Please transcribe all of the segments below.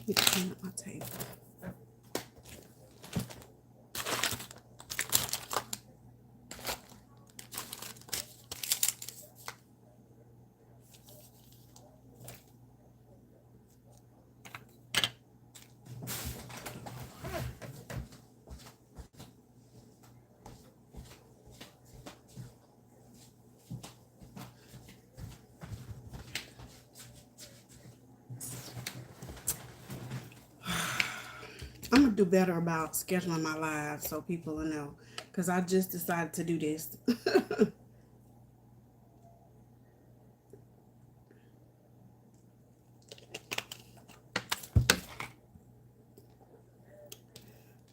Need to clean up my table. I'm gonna do better about scheduling my lives so people will know, because I just decided to do this.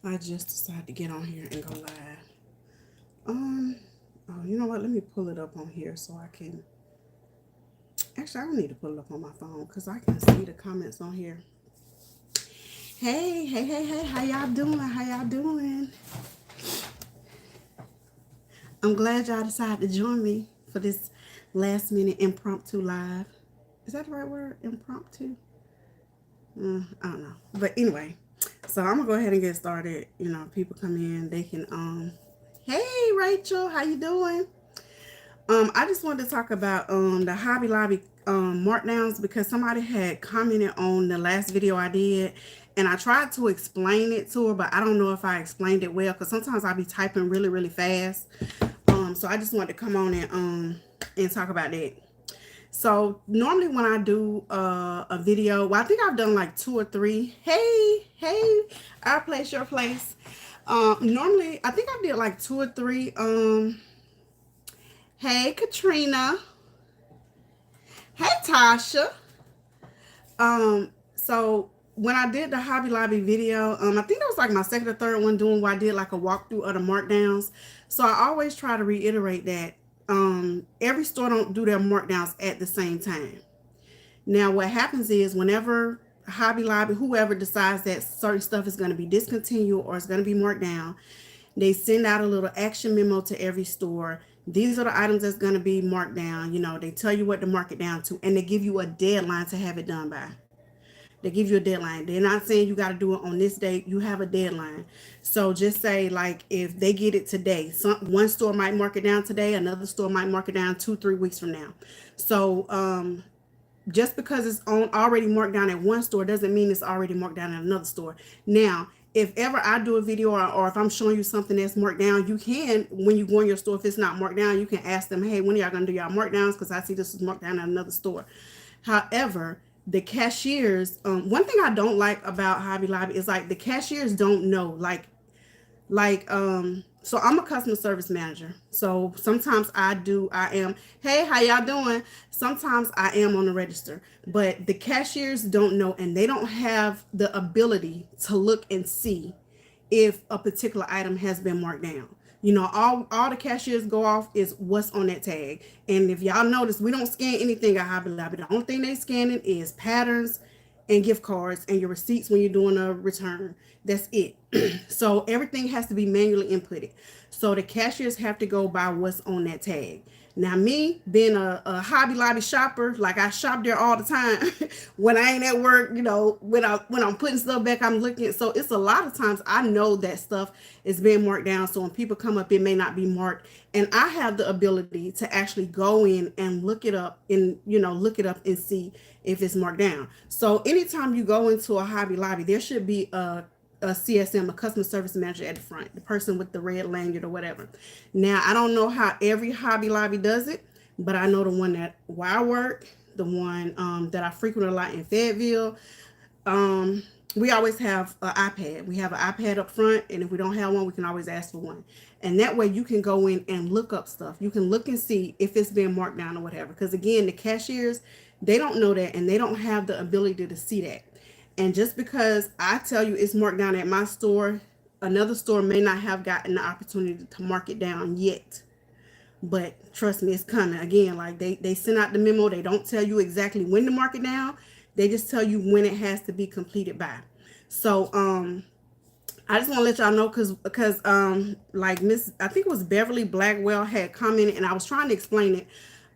I just decided to get on here and go live. Oh, you know what? Let me pull it up on here so I can. Actually, I don't need to pull it up on my phone because I can see the comments on here. Hey, hey, hey, hey, how y'all doing? How y'all doing? I'm glad y'all decided to join me for this last minute impromptu live. Is that the right word? Impromptu? I don't know. But anyway, so I'm gonna go ahead and get started. You know, people come in, they can hey Rachel, how you doing? I just wanted to talk about the Hobby Lobby markdowns because somebody had commented on the last video I did, and I tried to explain it to her, but I don't know if I explained it well because sometimes I'll be typing really, really fast. So I just wanted to come on and talk about that. So normally when I do a video, well, I think I've done like 2 or 3. Hey, hey, our place, your place. Normally, I think I did like 2 or 3. Hey, Katrina. Hey, Tasha. So when I did the Hobby Lobby video, I think that was like my second or third one doing where I did like a walkthrough of the markdowns. So I always try to reiterate that every store don't do their markdowns at the same time. Now, what happens is whenever Hobby Lobby, whoever decides that certain stuff is going to be discontinued or it's going to be marked down, they send out a little action memo to every store. These are the items that's going to be marked down. You know, they tell you what to mark it down to, and they give you a deadline to have it done by. They give you a deadline. They're not saying you got to do it on this date. You have a deadline. So just say, like, if they get it today, one store might mark it down today, another store might mark it down 2-3 weeks from now. So just because it's already marked down at one store doesn't mean it's already marked down at another store. Now, if ever I do a video or if I'm showing you something that's marked down, you can, when you go in your store, if it's not marked down, you can ask them, hey, when are y'all going to do y'all markdowns? Because I see this is marked down at another store. However, the cashiers, one thing I don't like about Hobby Lobby is like the cashiers don't know, so I'm a customer service manager. So sometimes I am, hey, how y'all doing? Sometimes I am on the register, but the cashiers don't know, and they don't have the ability to look and see if a particular item has been marked down. You know, all the cashiers go off is what's on that tag. And if y'all notice, we don't scan anything at Hobby Lobby. The only thing they scanning is patterns and gift cards and your receipts when you're doing a return. That's it. So everything has to be manually inputted. So the cashiers have to go by what's on that tag. Now, me being a Hobby Lobby shopper, like I shop there all the time. When I ain't at work, you know, when I'm putting stuff back, I'm looking. So it's a lot of times I know that stuff is being marked down. So when people come up, it may not be marked, and I have the ability to actually go in and look it up and see if it's marked down. So anytime you go into a Hobby Lobby, there should be a CSM, a customer service manager at the front, the person with the red lanyard or whatever. Now, I don't know how every Hobby Lobby does it, but I know the one that where I work, the one that I frequent a lot in Fayetteville, we always have an iPad. We have an iPad up front, and if we don't have one, we can always ask for one. And that way you can go in and look up stuff. You can look and see if it's been marked down or whatever. Because again, the cashiers, they don't know that, and they don't have the ability to see that. And just because I tell you it's marked down at my store, another store may not have gotten the opportunity to mark it down yet. But trust me, it's coming. Again, like they send out the memo. They don't tell you exactly when to mark it down. They just tell you when it has to be completed by. So I just want to let y'all know because like I think it was Beverly Blackwell had commented, and I was trying to explain it.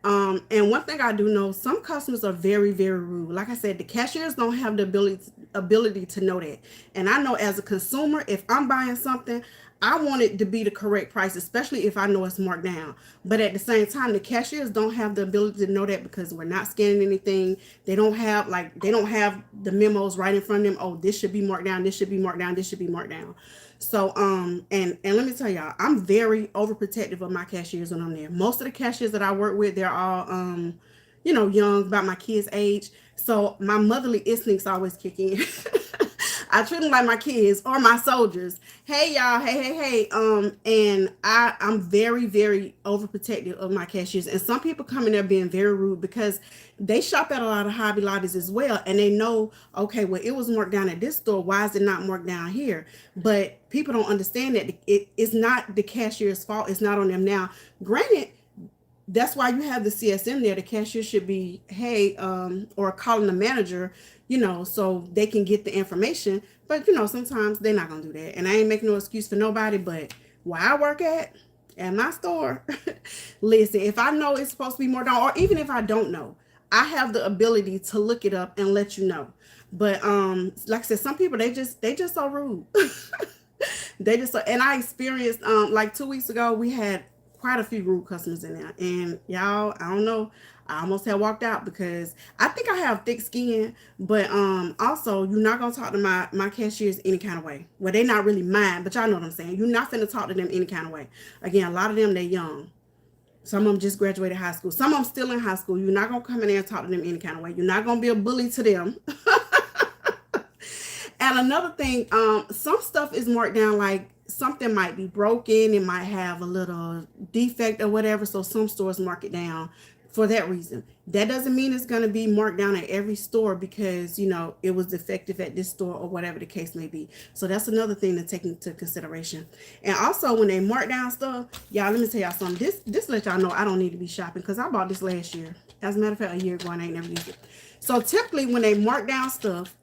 And one thing I do know, some customers are very, very rude. Like I said, the cashiers don't have the ability to know that. And I know as a consumer, if I'm buying something, I want it to be the correct price, especially if I know it's marked down. But at the same time, the cashiers don't have the ability to know that because we're not scanning anything. They don't have the memos right in front of them. Oh, this should be marked down. This should be marked down. This should be marked down. So and let me tell y'all, I'm very overprotective of my cashiers when I'm there. Most of the cashiers that I work with, they're all young, about my kids' age. So my motherly instincts always kick in. I treat them like my kids or my soldiers. Hey y'all, hey. And I'm very, very overprotective of my cashiers. And some people come in there being very rude because they shop at a lot of Hobby Lobbies as well, and they know, okay, well, it was marked down at this store. Why is it not marked down here? But people don't understand that it's not the cashier's fault. It's not on them. Now, granted, that's why you have the CSM there. The cashier should be, hey, or calling the manager, so they can get the information. But, sometimes they're not going to do that. And I ain't making no excuse for nobody, but where I work at my store, listen, if I know it's supposed to be more down, or even if I don't know, I have the ability to look it up and let you know. But, like I said, some people, they just so rude. And I experienced, like 2 weeks ago, we had quite a few rude customers in there, and y'all, I don't know, I almost had walked out because I think I have thick skin. But also, you're not gonna talk to my cashiers any kind of way. Well, they're not really mine, but y'all know what I'm saying. You're not finna talk to them any kind of way. Again, a lot of them, they're young. Some of them just graduated high school. Some of them still in high school. You're not gonna come in there and talk to them any kind of way. You're not gonna be a bully to them. And another thing, some stuff is marked down like something might be broken. It might have a little defect or whatever. So some stores mark it down for that reason. That doesn't mean it's going to be marked down at every store because, it was defective at this store or whatever the case may be. So that's another thing to take into consideration. And also when they mark down stuff, y'all, let me tell y'all something. This let y'all know I don't need to be shopping because I bought this last year. As a matter of fact, a year ago, and I ain't never used it. So typically when they mark down stuff,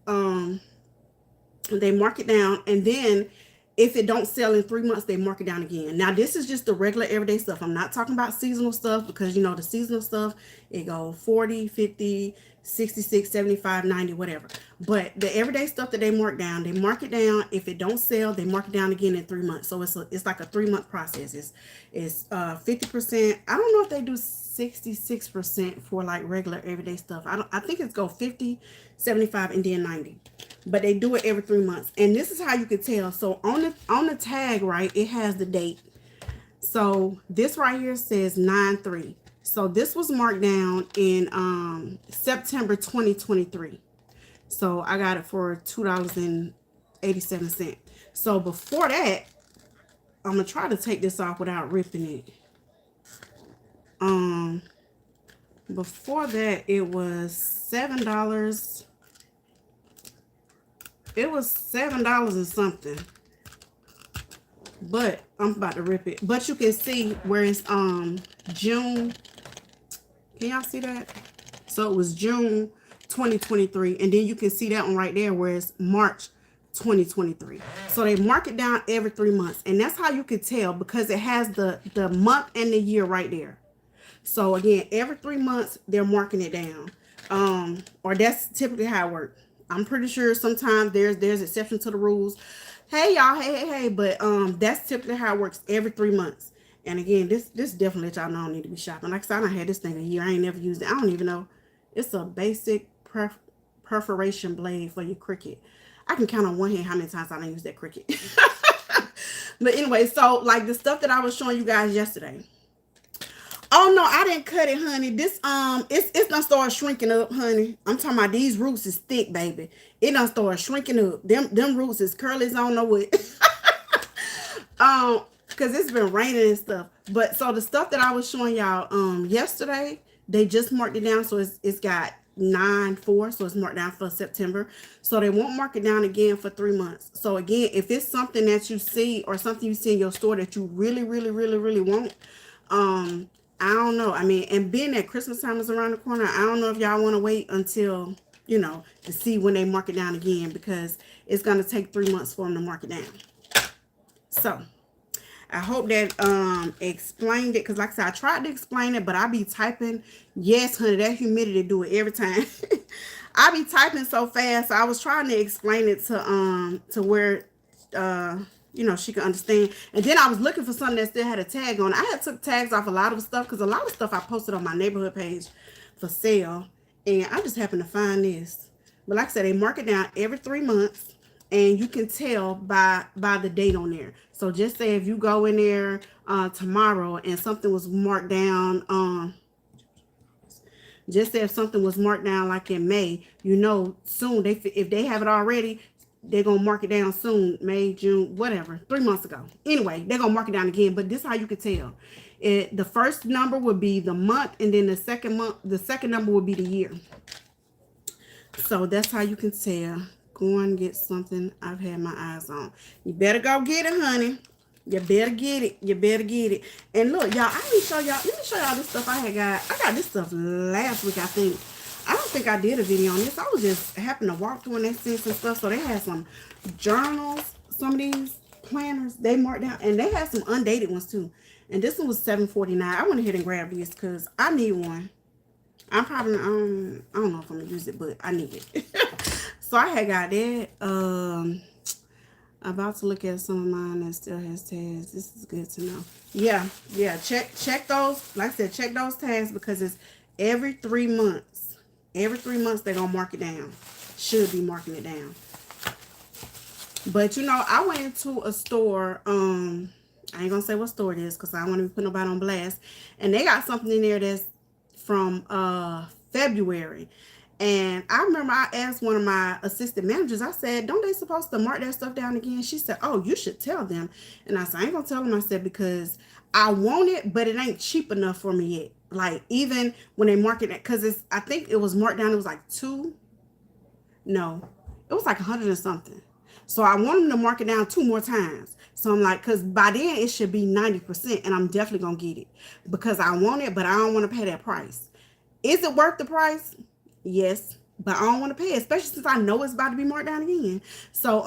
they mark it down, and then if it don't sell in 3 months, they mark it down again. Now, this is just the regular everyday stuff. I'm not talking about seasonal stuff because, the seasonal stuff, it go 40, 50, 66, 75, 90, whatever. But the everyday stuff that they mark down, they mark it down. If it don't sell, they mark it down again in 3 months. So it's like a 3-month process. It's 50%. I don't know if they do 66% for like regular everyday stuff. I think it's go 50, 75, and then 90. But they do it every 3 months. And this is how you can tell. So on the tag, right, it has the date. So this right here says 9/3. So this was marked down in September 2023. So I got it for $2.87. So before that, I'm gonna try to take this off without ripping it. Before that, it was $7. It was $7 and something. But I'm about to rip it. But you can see where it's June. Can y'all see that? So it was June 2023, and then you can see that one right there where it's March 2023. So they mark it down every 3 months, and that's how you can tell because it has the month and the year right there. So again, every 3 months they're marking it down, or that's typically how it works. I'm pretty sure sometimes there's exception to the rules. Hey y'all, hey, but that's typically how it works every 3 months. And again, this definitely let y'all know I don't need to be shopping. Like I said, I done had this thing a year. I ain't never used it. I don't even know. It's a basic perforation blade for your Cricut. I can count on one hand how many times I done used that Cricut. But anyway, so like the stuff that I was showing you guys yesterday. Oh no, I didn't cut it, honey. This it's done started shrinking up, honey. I'm talking about these roots is thick, baby. It done started shrinking up. Them roots is curly as I don't know what. Because it's been raining and stuff. But so the stuff that I was showing y'all yesterday, they just marked it down, so it's got 9/4, so it's marked down for September. So they won't mark it down again for 3 months. So again, if it's something that you see or something you see in your store that you really, really, really, really want, I don't know. I mean, and being that Christmas time is around the corner, I don't know if y'all want to wait until, to see when they mark it down again, because it's going to take 3 months for them to mark it down. So I hope that explained it, because like I said, I tried to explain it, but I be typing, yes, honey, that humidity do it every time. I be typing so fast. I was trying to explain it to where she could understand. And then I was looking for something that still had a tag on. I had took tags off a lot of stuff because a lot of stuff I posted on my neighborhood page for sale, and I just happened to find this. But like I said, they mark it down every 3 months, and you can tell by the date on there. So just say if you go in there tomorrow and something was marked down just say if something was marked down like in May, soon if they have it already, they're gonna mark it down soon, May, June, whatever, 3 months ago. Anyway, they're gonna mark it down again. But this is how you can tell. The first number would be the month, and then the second number would be the year. So that's how you can tell. Go and get something I've had my eyes on. You better go get it, honey. You better get it. You better get it. And look, y'all, let me show y'all this stuff I had got. I got this stuff last week, I think. I don't think I did a video on this. I was just happened to walk through and they seen some stuff. So they had some journals, some of these planners, they marked down, and they had some undated ones too. And this one was $7.49. I went ahead and grabbed this because I need one. I'm probably I don't know if I'm gonna use it, but I need it. So I had got that. About to look at some of mine that still has tags. This is good to know. Yeah. Check those. Like I said, check those tags because it's every 3 months. Every 3 months they're gonna mark it down. Should be marking it down. But I went into a store. I ain't gonna say what store it is because I don't want to put nobody on blast. And they got something in there that's from February. And I remember I asked one of my assistant managers, I said, don't they supposed to mark that stuff down again? She said, oh, you should tell them. And I said, I ain't gonna tell them. I said, because I want it, but it ain't cheap enough for me yet. Like, even when they mark it, because I think it was marked down, it was like it was like 100 or something. So I want them to mark it down 2 more times. So I'm like, because by then it should be 90%, and I'm definitely gonna get it because I want it, but I don't want to pay that price. Is it worth the price? Yes, but I don't want to pay it, especially since I know it's about to be marked down again. So,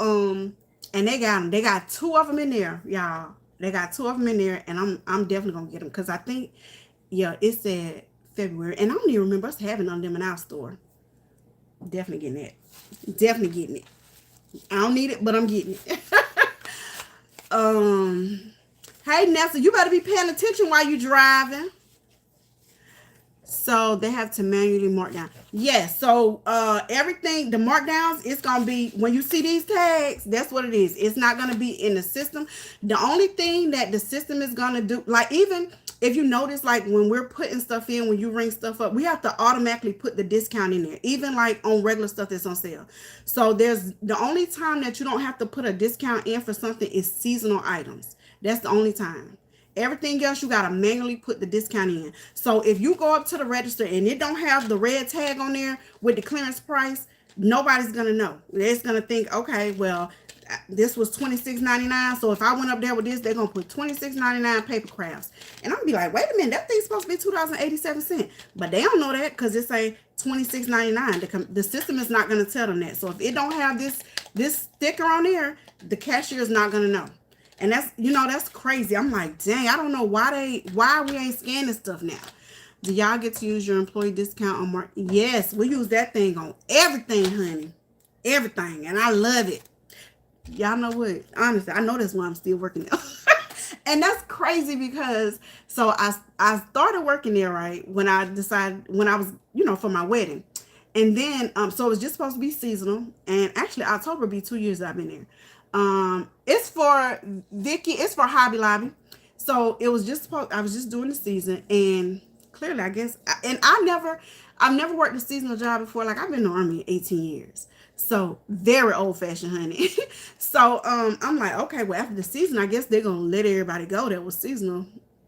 and they got them. They got 2 of them in there, y'all. They got 2 of them in there, and I'm definitely gonna get them because I think, it said February, and I don't even remember us having on them in our store. Definitely getting that. Definitely getting it. I don't need it, but I'm getting it. Hey Nessa, you better be paying attention while you driving. So they have to manually mark down. Yes. So everything, the markdowns, it's gonna be when you see these tags. That's what it is. It's not gonna be in the system. The only thing that the system is gonna do, like even if you notice, like when we're putting stuff in, when you ring stuff up, we have to automatically put the discount in there, even like on regular stuff that's on sale. So there's the only time that you don't have to put a discount in for something is seasonal items. That's the only time. Everything else, you got to manually put the discount in. So if you go up to the register and it don't have the red tag on there with the clearance price, nobody's going to know. They're just going to think, okay, well, this was $26.99. So if I went up there with this, they're going to put $26.99 paper crafts. And I'm going to be like, wait a minute, that thing's supposed to be $2.87. But they don't know that because it say $26.99. The system is not going to tell them that. So if it don't have this sticker on there, the cashier is not going to know. And that's crazy. I'm like, dang, I don't know why we ain't scanning stuff now. Do y'all get to use your employee discount on Mark? Yes, we use that thing on everything, honey. Everything. And I love it. Y'all know what? Honestly, I know that's why I'm still working there. And that's crazy because I started working there, right, when I was, for my wedding. And then, so it was just supposed to be seasonal. And actually, October will be 2 years I've been there. It's for Vicky. It's for Hobby Lobby. So it was I was just doing the season, and clearly, I guess, and I've never worked a seasonal job before. Like I've been in the Army 18 years. So very old fashioned, honey. So, I'm like, okay, well, after the season, I guess they're going to let everybody go that was seasonal.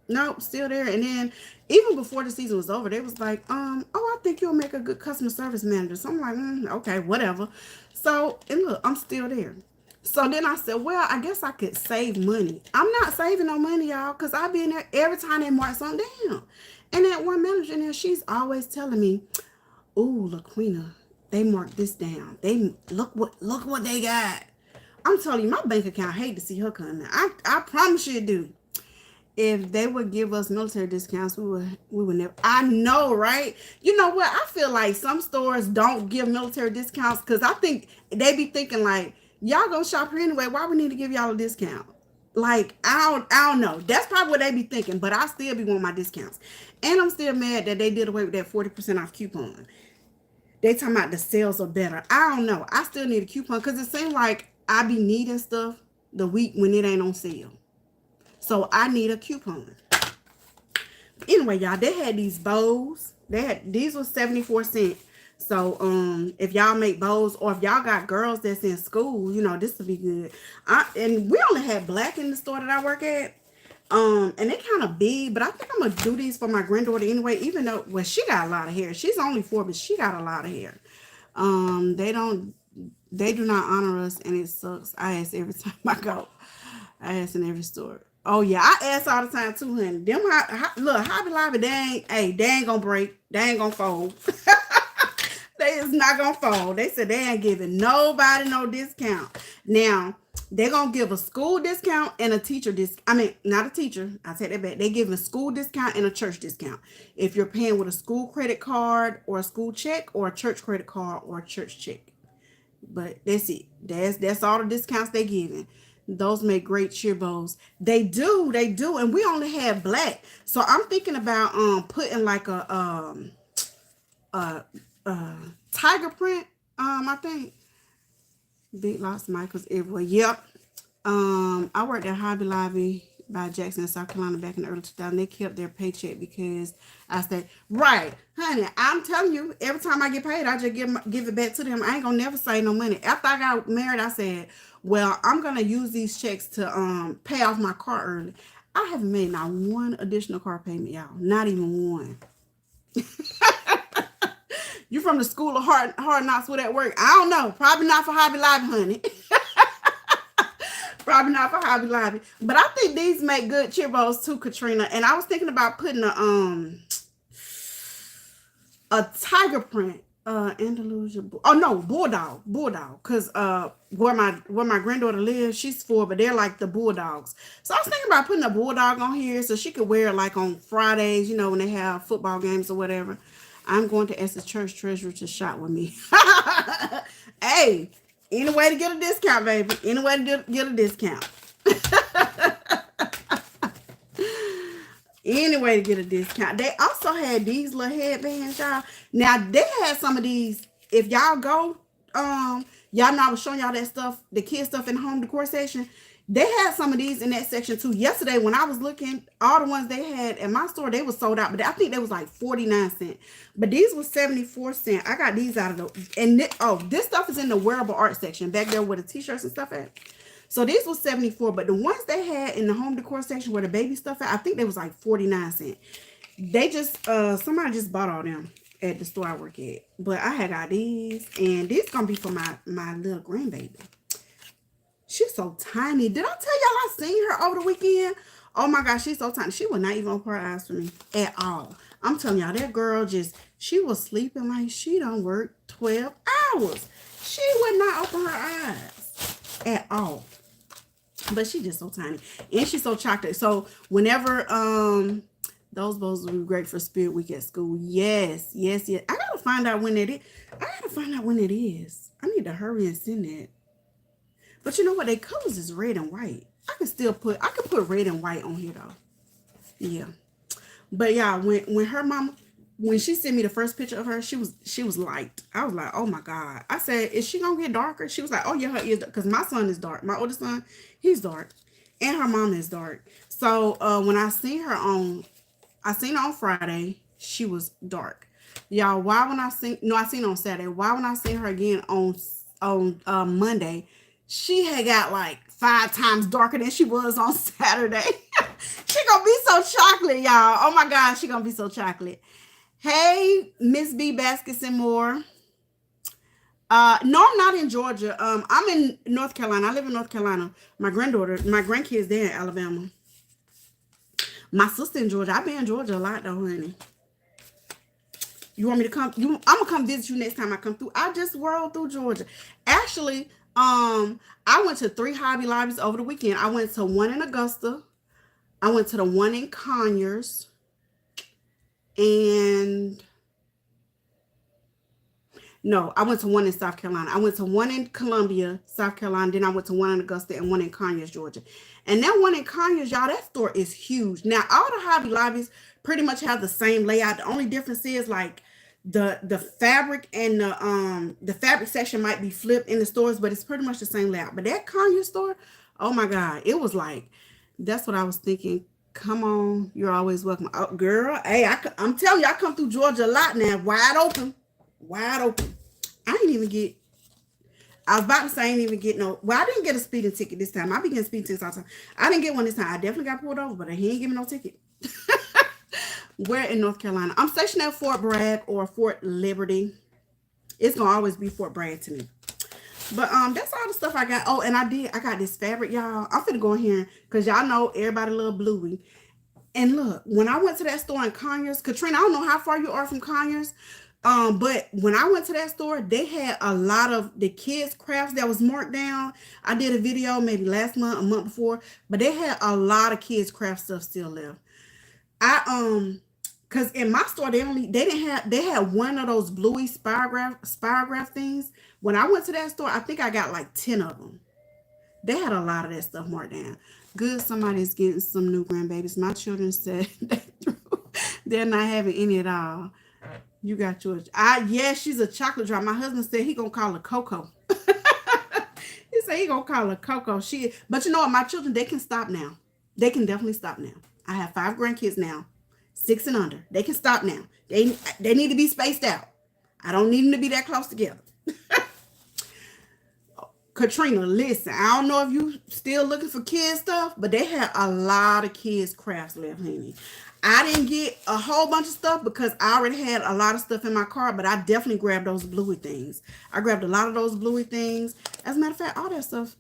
Nope, still there. And then even before the season was over, they was like, oh, I think you'll make a good customer service manager. So I'm like, okay, whatever. So, and look, I'm still there. So then I said, well, I guess I could save money. I'm not saving no money, y'all, because I've been there every time they mark something down. And that one manager in there, she's always telling me, ooh, LaQuina, they marked this down. They look what they got. I'm telling you, my bank account hate to see her come in. I promise you it do. if they would give us military discounts, we would never. I know, right? You know what? I feel like some stores don't give military discounts because I think they be thinking like, y'all go shop here anyway. Why we need to give y'all a discount? Like I don't know. That's probably what they be thinking. But I still be wanting my discounts, and I'm still mad that they did away with that 40% off coupon. They talking about the sales are better. I don't know. I still need a coupon because it seems like I be needing stuff the week when it ain't on sale. So I need a coupon. Anyway, y'all, they had these bows. These was 74 cents. So if y'all make bows or if y'all got girls that's in school, this would be good. And we only had black in the store that I work at. And they kind of big, but I think I'm gonna do these for my granddaughter anyway, even though she got a lot of hair. She's only 4, but she got a lot of hair. They do not honor us, and it sucks. I ask every time I go. I ask in every store. Oh yeah, I ask all the time too, honey. Them look, Hobby Lobby, they ain't gonna break. They ain't gonna fold. They is not gonna fold. They said they ain't giving nobody no discount. Now, they're gonna give a school discount and a teacher discount. I mean, not a teacher. I take that back. They give a school discount and a church discount. If you're paying with a school credit card or a school check or a church credit card or a church check. But that's it. That's all the discounts they giving. Those make great cheer bowls. They do, and we only have black. So I'm thinking about putting like a tiger print. I think Big Lots, Michaels, everywhere. Yep. I worked at Hobby Lobby by Jackson, South Carolina back in the early 2000s. They kept their paycheck because I said, right, honey, I'm telling you, every time I get paid, I just give it back to them. I ain't gonna never save no money. After I got married, I said, well, I'm gonna use these checks to pay off my car early. I haven't made not one additional car payment, y'all. Not even one. You from the school of hard knocks with at work? I don't know. Probably not for Hobby Lobby, honey. Probably not for Hobby Lobby. But I think these make good cheer bowls too, Katrina. And I was thinking about putting a tiger print, Andalusia. Oh no, bulldog. Cause where my granddaughter lives, she's 4, but they're like the bulldogs. So I was thinking about putting a bulldog on here so she could wear it like on Fridays, when they have football games or whatever. I'm going to ask the church treasurer to shop with me. Hey, any way to get a discount, baby. Any way to get a discount. Any way to get a discount. They also had these little headbands, y'all. Now, they had some of these. If y'all go, y'all know I was showing y'all that stuff, the kids stuff in the home decor section. They had some of these in that section too. Yesterday, when I was looking, all the ones they had at my store, they were sold out. But I think they was like 49 cents. But these were 74 cents. I got these out of the... And this stuff is in the wearable art section back there where the t-shirts and stuff at. So these were 74. But the ones they had in the home decor section where the baby stuff at, I think they was like 49 cents. They just... somebody just bought all them at the store I work at. But I had got these. And these gonna be for my little grandbaby. She's so tiny. Did I tell y'all I seen her over the weekend? Oh my gosh, she's so tiny. She would not even open her eyes for me at all. I'm telling y'all, that girl she was sleeping like she done work 12 hours. She would not open her eyes at all. But she just so tiny. And she's so chocolate. So whenever those bowls would be great for Spirit Week at school. Yes. I gotta find out when it is. I need to hurry and send that. But you know what? Their colors is red and white. I could put red and white on here though. Yeah. But yeah, when her mama, when she sent me the first picture of her, she was light. I was like, oh my God. I said, is she gonna get darker? She was like, oh yeah, her ears, because my son is dark. My oldest son, he's dark. And her mom is dark. So when I seen her on Friday, she was dark. Y'all, I seen her on Saturday. Why when I seen her again on Monday, she had got like 5 times darker than she was on Saturday. She gonna be so chocolate, y'all. Oh my God, she gonna be so chocolate. Hey, Miss B Baskets and More. No, I'm not in Georgia. I'm in North Carolina. I live in North Carolina. My grandkids, they're in Alabama. My sister in Georgia. I've been in Georgia a lot though, honey. You want me to come? I'm gonna come visit you next time I come through. I just whirled through Georgia. Actually, I went to 3 Hobby Lobbies over the weekend. I went to one in Augusta. I went to the one in Conyers, and no, I went to one in South Carolina. I went to one in Columbia, South Carolina. Then I went to one in Augusta and one in Conyers, Georgia. And that one in Conyers, y'all, that store is huge. Now, all the Hobby Lobbies pretty much have the same layout. The only difference is like the fabric and the fabric section might be flipped in the stores, but it's pretty much the same layout. But that Conyers store, oh my God, it was like that's what I was thinking. Come on, you're always welcome. Oh, girl, hey, I'm telling you, I come through Georgia a lot now, wide open, wide open. I didn't even get. I was about to say I didn't even get no. Well, I didn't get a speeding ticket this time. I be getting speeding tickets all the time. I didn't get one this time. I definitely got pulled over, but he ain't give me no ticket. Where in North Carolina? I'm stationed at Fort Bragg or Fort Liberty. It's gonna always be Fort Bragg to me. But that's all the stuff I got. Oh, and I got this fabric, y'all. I'm finna go in here because y'all know everybody love Bluey. And look, when I went to that store in Conyers, Katrina, I don't know how far you are from Conyers. But when I went to that store, they had a lot of the kids' crafts that was marked down. I did a video maybe last month, a month before, but they had a lot of kids' craft stuff still left. Cause in my store they had one of those bluey spirograph things. When I went to that store, I think I got like 10 of them. They had a lot of that stuff marked down. Good, somebody's getting some new grandbabies. My children said they're not having any at all. You got yours. Yeah, she's a chocolate drop. My husband said he gonna call her Coco. He said he gonna call her Coco. But you know what? My children, they can stop now. They can definitely stop now. I have 5 grandkids now, 6 and under. They can stop now. They need to be spaced out. I don't need them to be that close together. Katrina, listen, I don't know if you still looking for kids stuff, but they had a lot of kids crafts left, honey. I didn't get a whole bunch of stuff because I already had a lot of stuff in my car, but I definitely grabbed those bluey things. I grabbed a lot of those bluey things. As a matter of fact, all that stuff,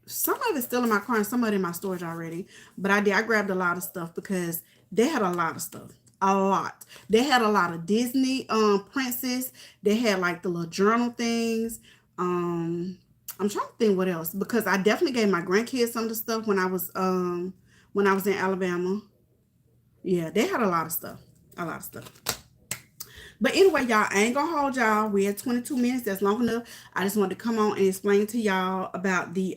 some of it's still in my car and some of it in my storage already. But I grabbed a lot of stuff because they had a lot of stuff. A lot. They had a lot of Disney princess. They had like the little journal things. I'm trying to think what else because I definitely gave my grandkids some of the stuff when I was in Alabama. Yeah, they had a lot of stuff. A lot of stuff. But anyway, y'all, I ain't gonna hold y'all. We had 22 minutes. That's long enough. I just wanted to come on and explain to y'all about the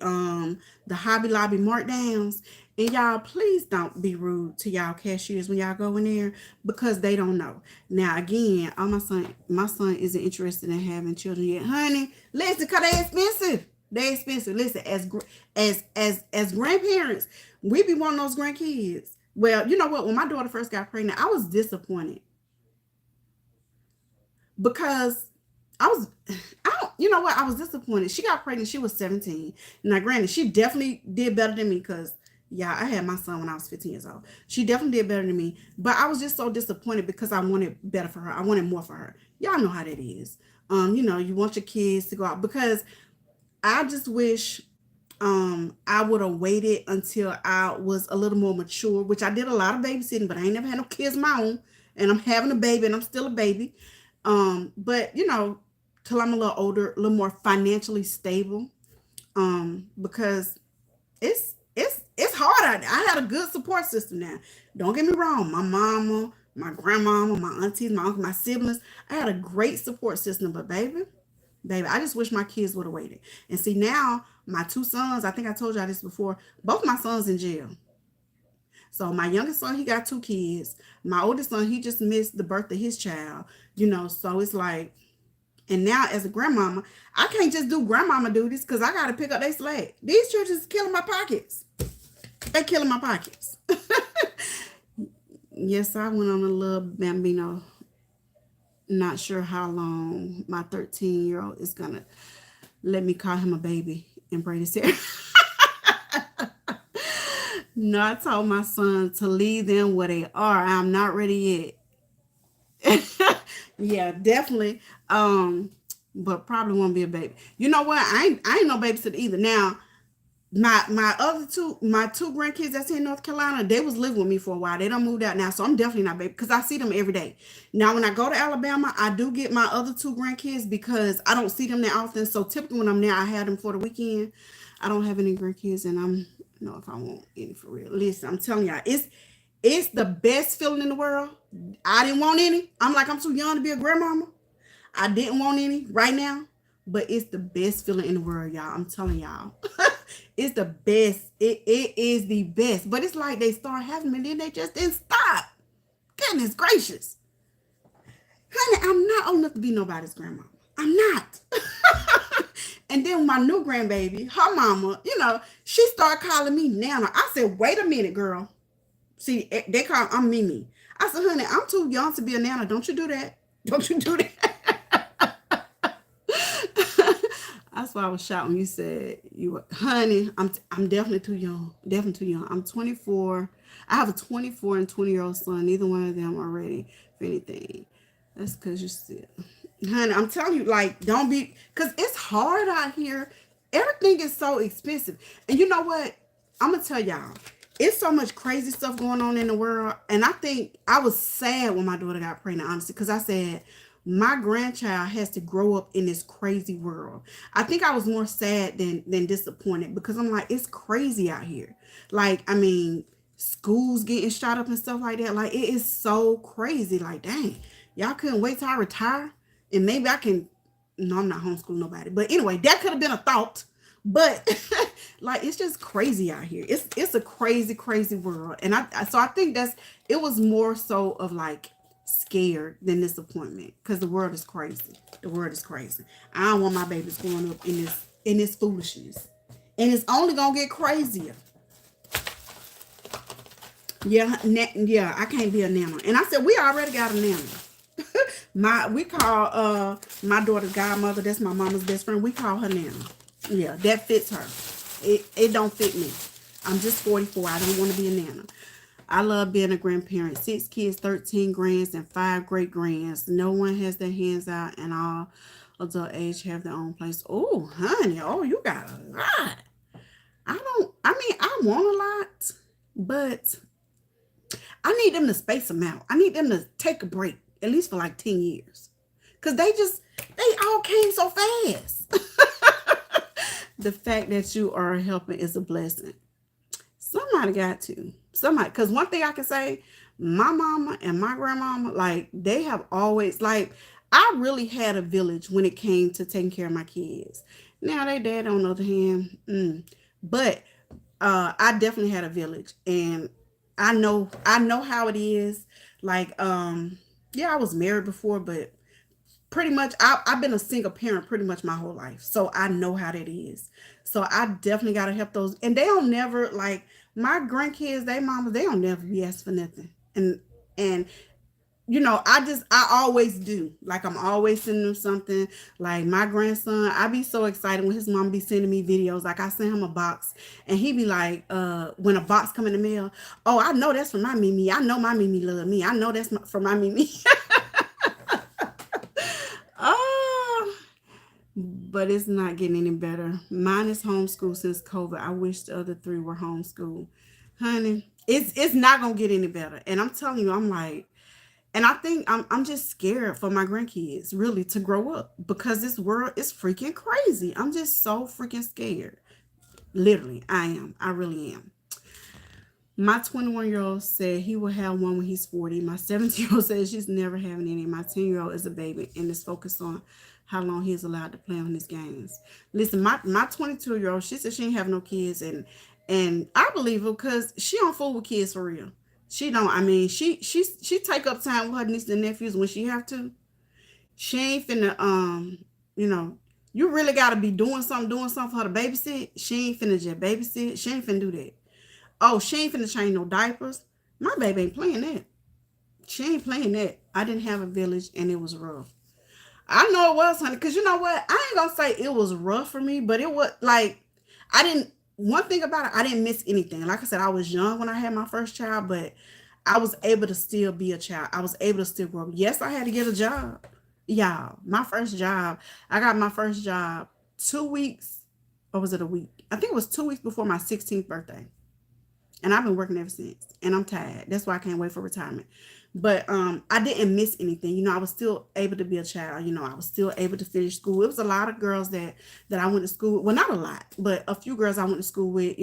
Hobby Lobby markdowns. And y'all, please don't be rude to y'all cashiers when y'all go in there because they don't know. Now, again, my son isn't interested in having children yet. Honey, listen, cause they expensive. They expensive. Listen, as grandparents, we be wanting those grandkids. Well, you know what? When my daughter first got pregnant, I was disappointed because you know what? I was disappointed. She got pregnant. She was 17. Now, granted, she definitely did better than me because, yeah, I had my son when I was 15 years old. She definitely did better than me. But I was just so disappointed because I wanted better for her. I wanted more for her. Y'all know how that is. You want your kids to go out because I just wish I would have waited until I was a little more mature, which I did a lot of babysitting, but I ain't never had no kids of my own. And I'm having a baby and I'm still a baby. But till I'm a little older, a little more financially stable. Because it's hard. I had a good support system now. Don't get me wrong. My mama, my grandmama, my aunties, my uncle, my siblings. I had a great support system, but baby, I just wish my kids would have waited. And see now, my 2 sons, I think I told y'all this before, both my sons in jail. So my youngest son, he got 2 kids. My oldest son, he just missed the birth of his child. So it's like, and now as a grandmama, I can't just do grandmama duties because I got to pick up their slack. These children is killing my pockets. They're killing my pockets. Yes, I went on a little bambino. Not sure how long my 13-year-old is going to let me call him a baby and braid his hair. No, I told my son to leave them where they are. I'm not ready yet. Yeah, definitely. But probably won't be a baby. You know what? I ain't no babysitter either. Now, my 2 grandkids that's in North Carolina, they was living with me for a while. They don't moved out now, so I'm definitely not baby because I see them every day. Now, when I go to Alabama, I do get my other 2 grandkids because I don't see them that often. So typically when I'm there, I have them for the weekend. I don't have any grandkids, and know if I want any for real. Listen, I'm telling y'all, it's the best feeling in the world. I didn't want any. I'm like, I'm too young to be a grandmama. I didn't want any right now, but it's the best feeling in the world, y'all. I'm telling y'all. It's the best. It is the best. But it's like they start having them and then they just didn't stop. Goodness gracious. Honey, I'm not old enough to be nobody's grandmama. I'm not. And then my new grandbaby, her mama, she started calling me Nana. I said, wait a minute, girl. See, they call I'm Mimi. I said, honey, I'm too young to be a Nana. Don't you do that. Don't you do that. That's why I was shocked when you said honey, I'm definitely too young. Definitely too young. I'm 24. I have a 24 and 20-year-old son. Neither one of them are ready for anything. That's because you're still, honey, I'm telling you, like, don't be, because it's hard out here. Everything is so expensive. And you know what? I'm going to tell y'all, it's so much crazy stuff going on in the world. And I think I was sad when my daughter got pregnant, honestly, because I said, my grandchild has to grow up in this crazy world. I think I was more sad than disappointed because I'm like, it's crazy out here. Like, I mean, schools getting shot up and stuff like that. Like, it is so crazy. Like, dang, y'all couldn't wait till I retire and maybe I can. No, I'm not homeschooling nobody. But anyway, that could have been a thought. But like, it's just crazy out here. It's a crazy, crazy world. And so I think it was more so of like scared than disappointment because the world is crazy. The world is crazy. I don't want my babies growing up in this foolishness. And it's only gonna get crazier. Yeah, I can't be a nana. And I said, we already got a nana. We call my daughter's godmother, that's my mama's best friend, we call her nana. Yeah, that fits her. It don't fit me. I'm just 44. I don't want to be a nana. I love being a grandparent. 6 kids, 13 grands, and 5 great grands. No one has their hands out, and all adult age have their own place. Oh, honey, you got a lot. I want a lot, but I need them to space them out. I need them to take a break, at least for like 10 years. Because they all came so fast. The fact that you are helping is a blessing. Somebody got to. Somebody. Because one thing I can say, my mama and my grandmama, like, they have always, like, I really had a village when it came to taking care of my kids. Now, they dad, on the other hand, but I definitely had a village. And I know how it is. Like, yeah, I was married before, but pretty much I've been a single parent pretty much my whole life. So I know how that is. So I definitely got to help those. And they don't never, like, my grandkids, they mamas, they don't never be asked for nothing. And I always do. Like, I'm always sending them something. Like, my grandson, I be so excited when his mom be sending me videos. Like, I send him a box and he be like, when a box come in the mail, oh, I know that's from my Mimi. I know my Mimi love me. I know that's from my Mimi. Oh, but it's not getting any better. Mine is homeschooled since COVID. I wish the other 3 were homeschooled. Honey, it's not gonna get any better. And I'm telling you, I'm like, and I think I'm just scared for my grandkids really to grow up because this world is freaking crazy. I'm just so freaking scared. Literally, I am. I really am. My 21-year-old said he will have one when he's 40. My 17-year-old says she's never having any. My 10-year-old is a baby and is focused on how long he is allowed to play on his games. Listen, my 22-year-old, she said she ain't have no kids, and I believe her because she don't fool with kids for real. She don't. I mean, she take up time with her nieces and nephews when she have to. She ain't finna you really gotta be doing something for her to babysit. She ain't finna just babysit. She ain't finna do that. Oh, she ain't finna change no diapers. My baby ain't playing that. She ain't playing that. I didn't have a village and it was rough. I know it was, honey, because you know what? I ain't gonna say it was rough for me, but it was like, one thing about it, I didn't miss anything. Like I said, I was young when I had my first child, but I was able to still be a child. I was able to still grow up. Yes, I had to get a job. Y'all, my first job, I got my first job 2 weeks, or was it a week? I think it was 2 weeks before my 16th birthday. And I've been working ever since. And I'm tired. That's why I can't wait for retirement. But I didn't miss anything. I was still able to be a child. I was still able to finish school. It was a lot of girls that I went to school with. Well, not a lot, but a few girls I went to school with,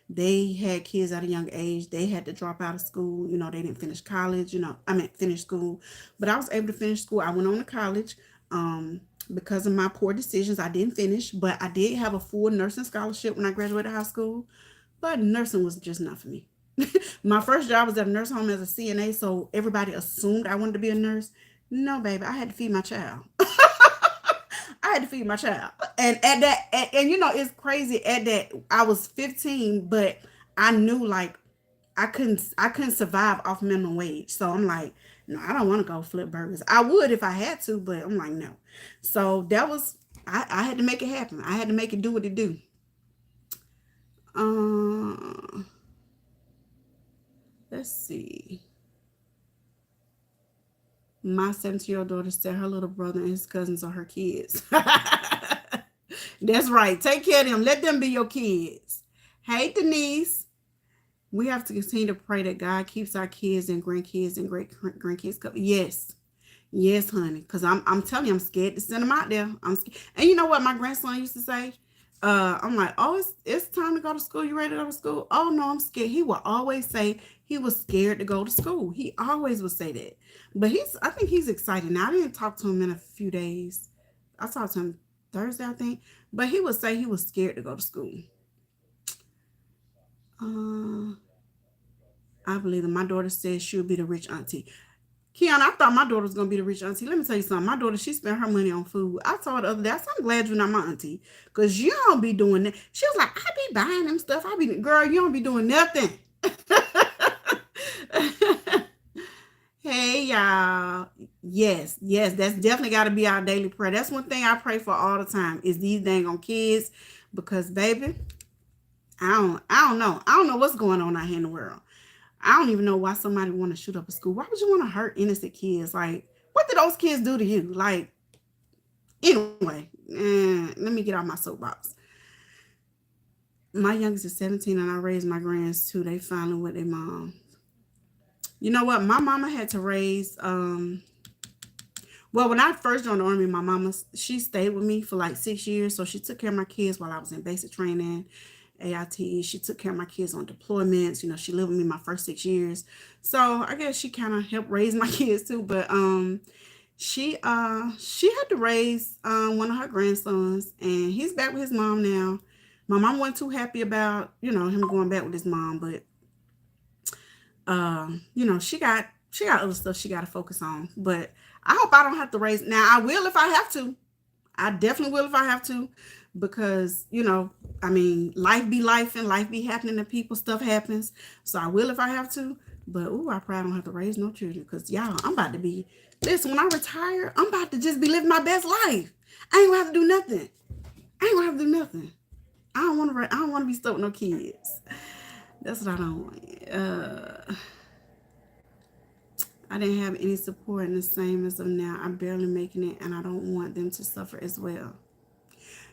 they had kids at a young age. They had to drop out of school. They didn't finish college. I meant finish school. But I was able to finish school. I went on to college. Because of my poor decisions, I didn't finish, but I did have a full nursing scholarship when I graduated high school. But nursing was just not for me. My first job was at a nurse home as a CNA, so everybody assumed I wanted to be a nurse. No, baby, I had to feed my child. I had to feed my child. And at that, and it's crazy. At that, I was 15, but I knew like I couldn't survive off minimum wage. So I'm like, no, I don't want to go flip burgers. I would if I had to, but I'm like, no. So that was I had to make it happen. I had to make it do what it do. Uh, let's see. My 17-year-old daughter said her little brother and his cousins are her kids. That's right. Take care of them. Let them be your kids. Hey, Denise. We have to continue to pray that God keeps our kids and grandkids and great grandkids covered. Yes. Yes, honey. Because I'm telling you, I'm scared to send them out there. I'm scared. And you know what my grandson used to say? I'm like, oh, it's time to go to school. You ready to go to school? Oh, no, I'm scared. He will always say he was scared to go to school. He always would say that. But I think he's excited now. I didn't talk to him in a few days. I talked to him Thursday, I think. But he would say he was scared to go to school. Uh, I believe that my daughter says she'll be the rich auntie. Keon, I thought my daughter was gonna be the rich auntie. Let me tell you something. My daughter, she spent her money on food. I told her the other day, I said, I'm glad you're not my auntie. Cause you don't be doing that. She was like, I be buying them stuff. Girl, you don't be doing nothing. Hey y'all. Yes, that's definitely gotta be our daily prayer. That's one thing I pray for all the time is these dang on kids. Because baby, I don't know. I don't know what's going on out here in the world. I don't even know why somebody want to shoot up a school. Why would you want to hurt innocent kids? Like, what did those kids do to you? Like, anyway, let me get off my soapbox. My youngest is 17 and I raised my grands too. They finally with their mom. You know what? My mama had to raise, well, when I first joined the army, my mama, she stayed with me for like 6 years. So she took care of my kids while I was in basic training. AIT. She took care of my kids on deployments. She lived with me my first 6 years. So I guess she kind of helped raise my kids too. But she had to raise one of her grandsons, and he's back with his mom now. My mom wasn't too happy about him going back with his mom, but she got other stuff she got to focus on. But I hope I don't have to raise. Now I will if I have to. I definitely will if I have to. Because life be life and life be happening to people, stuff happens. So I will if I have to, but I probably don't have to raise no children. Because y'all, I'm about to be, listen, when I retire, I'm about to just be living my best life. I ain't gonna have to do nothing. I don't want to be stuck with no kids. That's what I don't want. I didn't have any support in the same as of now. I'm barely making it, and I don't want them to suffer as well.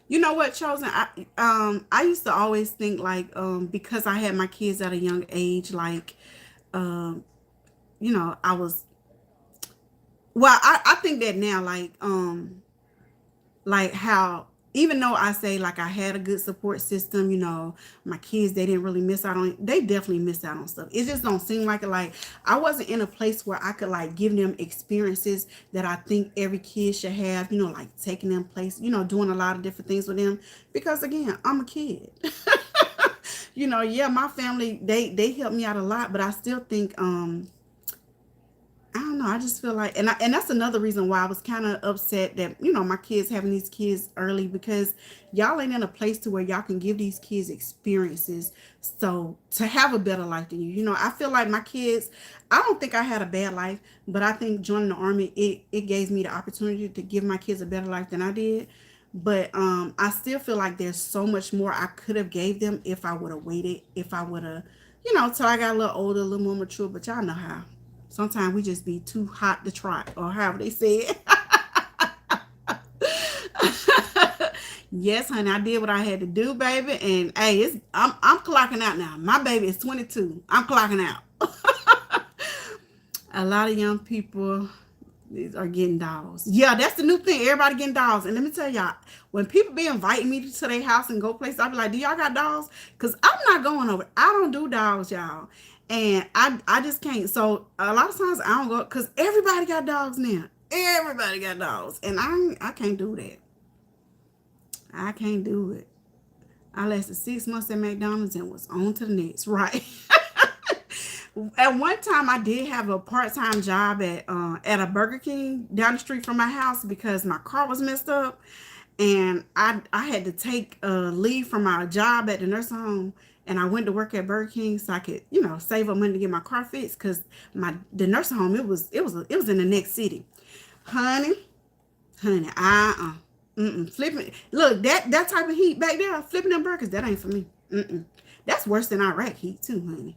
You know what, Chosen? I used to always think like because I had my kids at a young age, like I was, well, I think that now, like how, even though I say like I had a good support system, my kids, they didn't really miss out on, they definitely missed out on stuff. It just don't seem like it. Like I wasn't in a place where I could like give them experiences that I think every kid should have, like taking them place, doing a lot of different things with them. Because again, I'm a kid. Yeah, my family, they helped me out a lot, but I still think, I don't know. I just feel like, and that's another reason why I was kind of upset that, my kids having these kids early, because y'all ain't in a place to where y'all can give these kids experiences. So to have a better life than you, I feel like my kids, I don't think I had a bad life, but I think joining the army, it gave me the opportunity to give my kids a better life than I did. But I still feel like there's so much more I could have gave them if I would have waited, if I would have, till I got a little older, a little more mature. But y'all know how. Sometimes we just be too hot to try, or however they say it. Yes, honey, I did what I had to do, baby. And hey, I'm clocking out now. My baby is 22. I'm clocking out. A lot of young people are getting dolls. Yeah, that's the new thing. Everybody getting dolls. And let me tell y'all, when people be inviting me to their house and go places, I be like, do y'all got dolls? Because I'm not going over. I don't do dolls, y'all. And I just can't. So a lot of times I don't go because everybody got dogs now. Everybody got dogs. And I can't do that. I can't do it. I lasted 6 months at McDonald's and was on to the next, right? At one time, I did have a part-time job at a Burger King down the street from my house because my car was messed up, and I had to take leave from my job at the nursing home, and I went to work at Burger King so I could save up money to get my car fixed because the nursing home it was in the next city, honey, flipping look that type of heat back there, flipping them burgers, that ain't for me. That's worse than Iraq heat too, honey.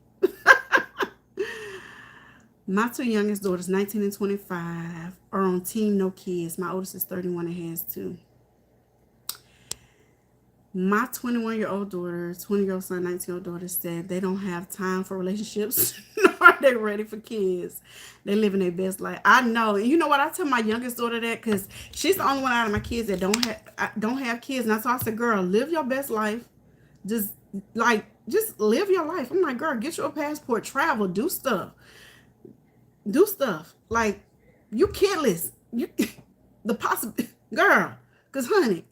My two youngest daughters, 19 and 25, are on team no kids. My oldest is 31 and has two. My 21-year-old daughter, 20-year-old son, 19-year-old daughter said they don't have time for relationships, nor are they ready for kids. They living their best life. I know. You know what? I tell my youngest daughter that because she's the only one out of my kids that don't have kids. And I said, girl, live your best life. Just live your life. I'm like, girl, get you a passport, travel, do stuff. Like, you kidless. You the possible girl. Cause honey,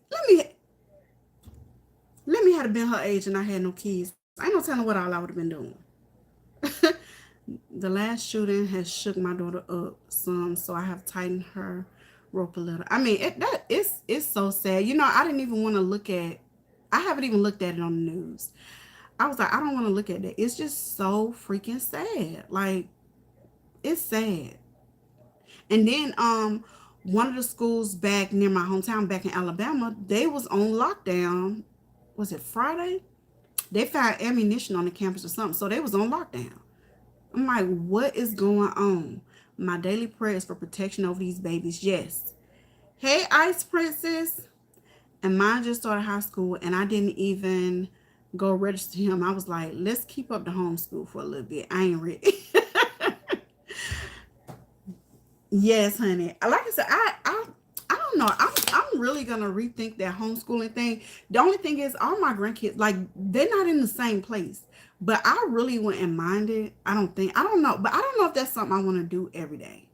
let me have been her age and I had no kids. I ain't no telling what all I would have been doing. The last shooting has shook my daughter up some, so I have tightened her rope a little. I mean, it's so sad. I didn't even want to look at. I haven't even looked at it on the news. I was like, I don't want to look at that. It's just so freaking sad. Like, it's sad. And then one of the schools back near my hometown back in Alabama, they was on lockdown. Was it Friday? They found ammunition on the campus or something. So they was on lockdown. I'm like, what is going on? My daily prayer is for protection over these babies. Yes. Hey, Ice Princess. And mine just started high school and I didn't even go register him. I was like, let's keep up the homeschool for a little bit. I ain't ready. Yes, honey. Like I said, I don't know. I'm really gonna rethink that homeschooling thing. The only thing is, all my grandkids, like, they're not in the same place. But I really wouldn't mind it. I don't know. But I don't know if that's something I want to do every day.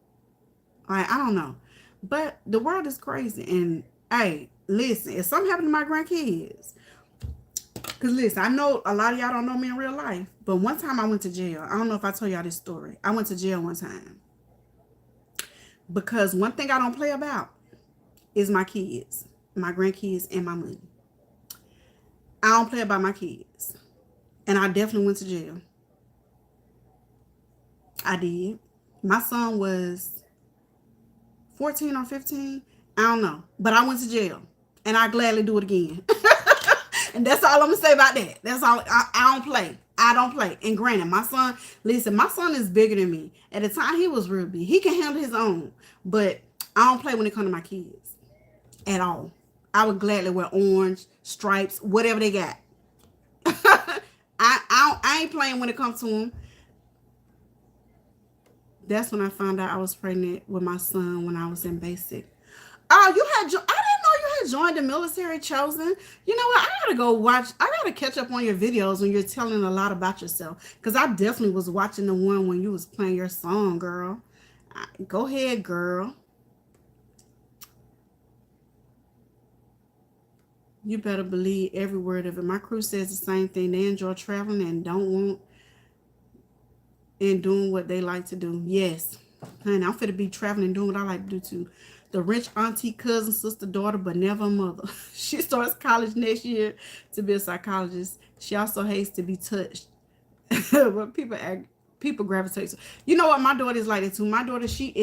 Like, I don't know. But the world is crazy. And hey, listen, if something happened to my grandkids, because listen, I know a lot of y'all don't know me in real life, but one time I went to jail. I don't know if I told y'all this story. I went to jail one time. Because one thing I don't play about is my kids, my grandkids, and my money. I don't play about my kids. And I definitely went to jail. I did. My son was 14 or 15. I don't know. But I went to jail. And I gladly do it again. And that's all I'm going to say about that. That's all. I don't play. I don't play. And granted, my son is bigger than me. At the time, he was real big. He can handle his own. But I don't play when it comes to my kids. At all. I would gladly wear orange, stripes, whatever they got. I ain't playing when it comes to them. That's when I found out I was pregnant with my son when I was in basic. Oh, I didn't know you had joined the military, Chosen. You know what? I gotta catch up on your videos when you're telling a lot about yourself. Because I definitely was watching the one when you was playing your song, girl. Go ahead, girl. You better believe every word of it. My crew says the same thing. They enjoy traveling and don't want and doing what they like to do. Yes. Honey, I'm finna be traveling and doing what I like to do too. The rich auntie, cousin, sister, daughter, but never a mother. She starts college next year to be a psychologist. She also hates to be touched. But people gravitate to. You know what? My daughter is like that too. My daughter, she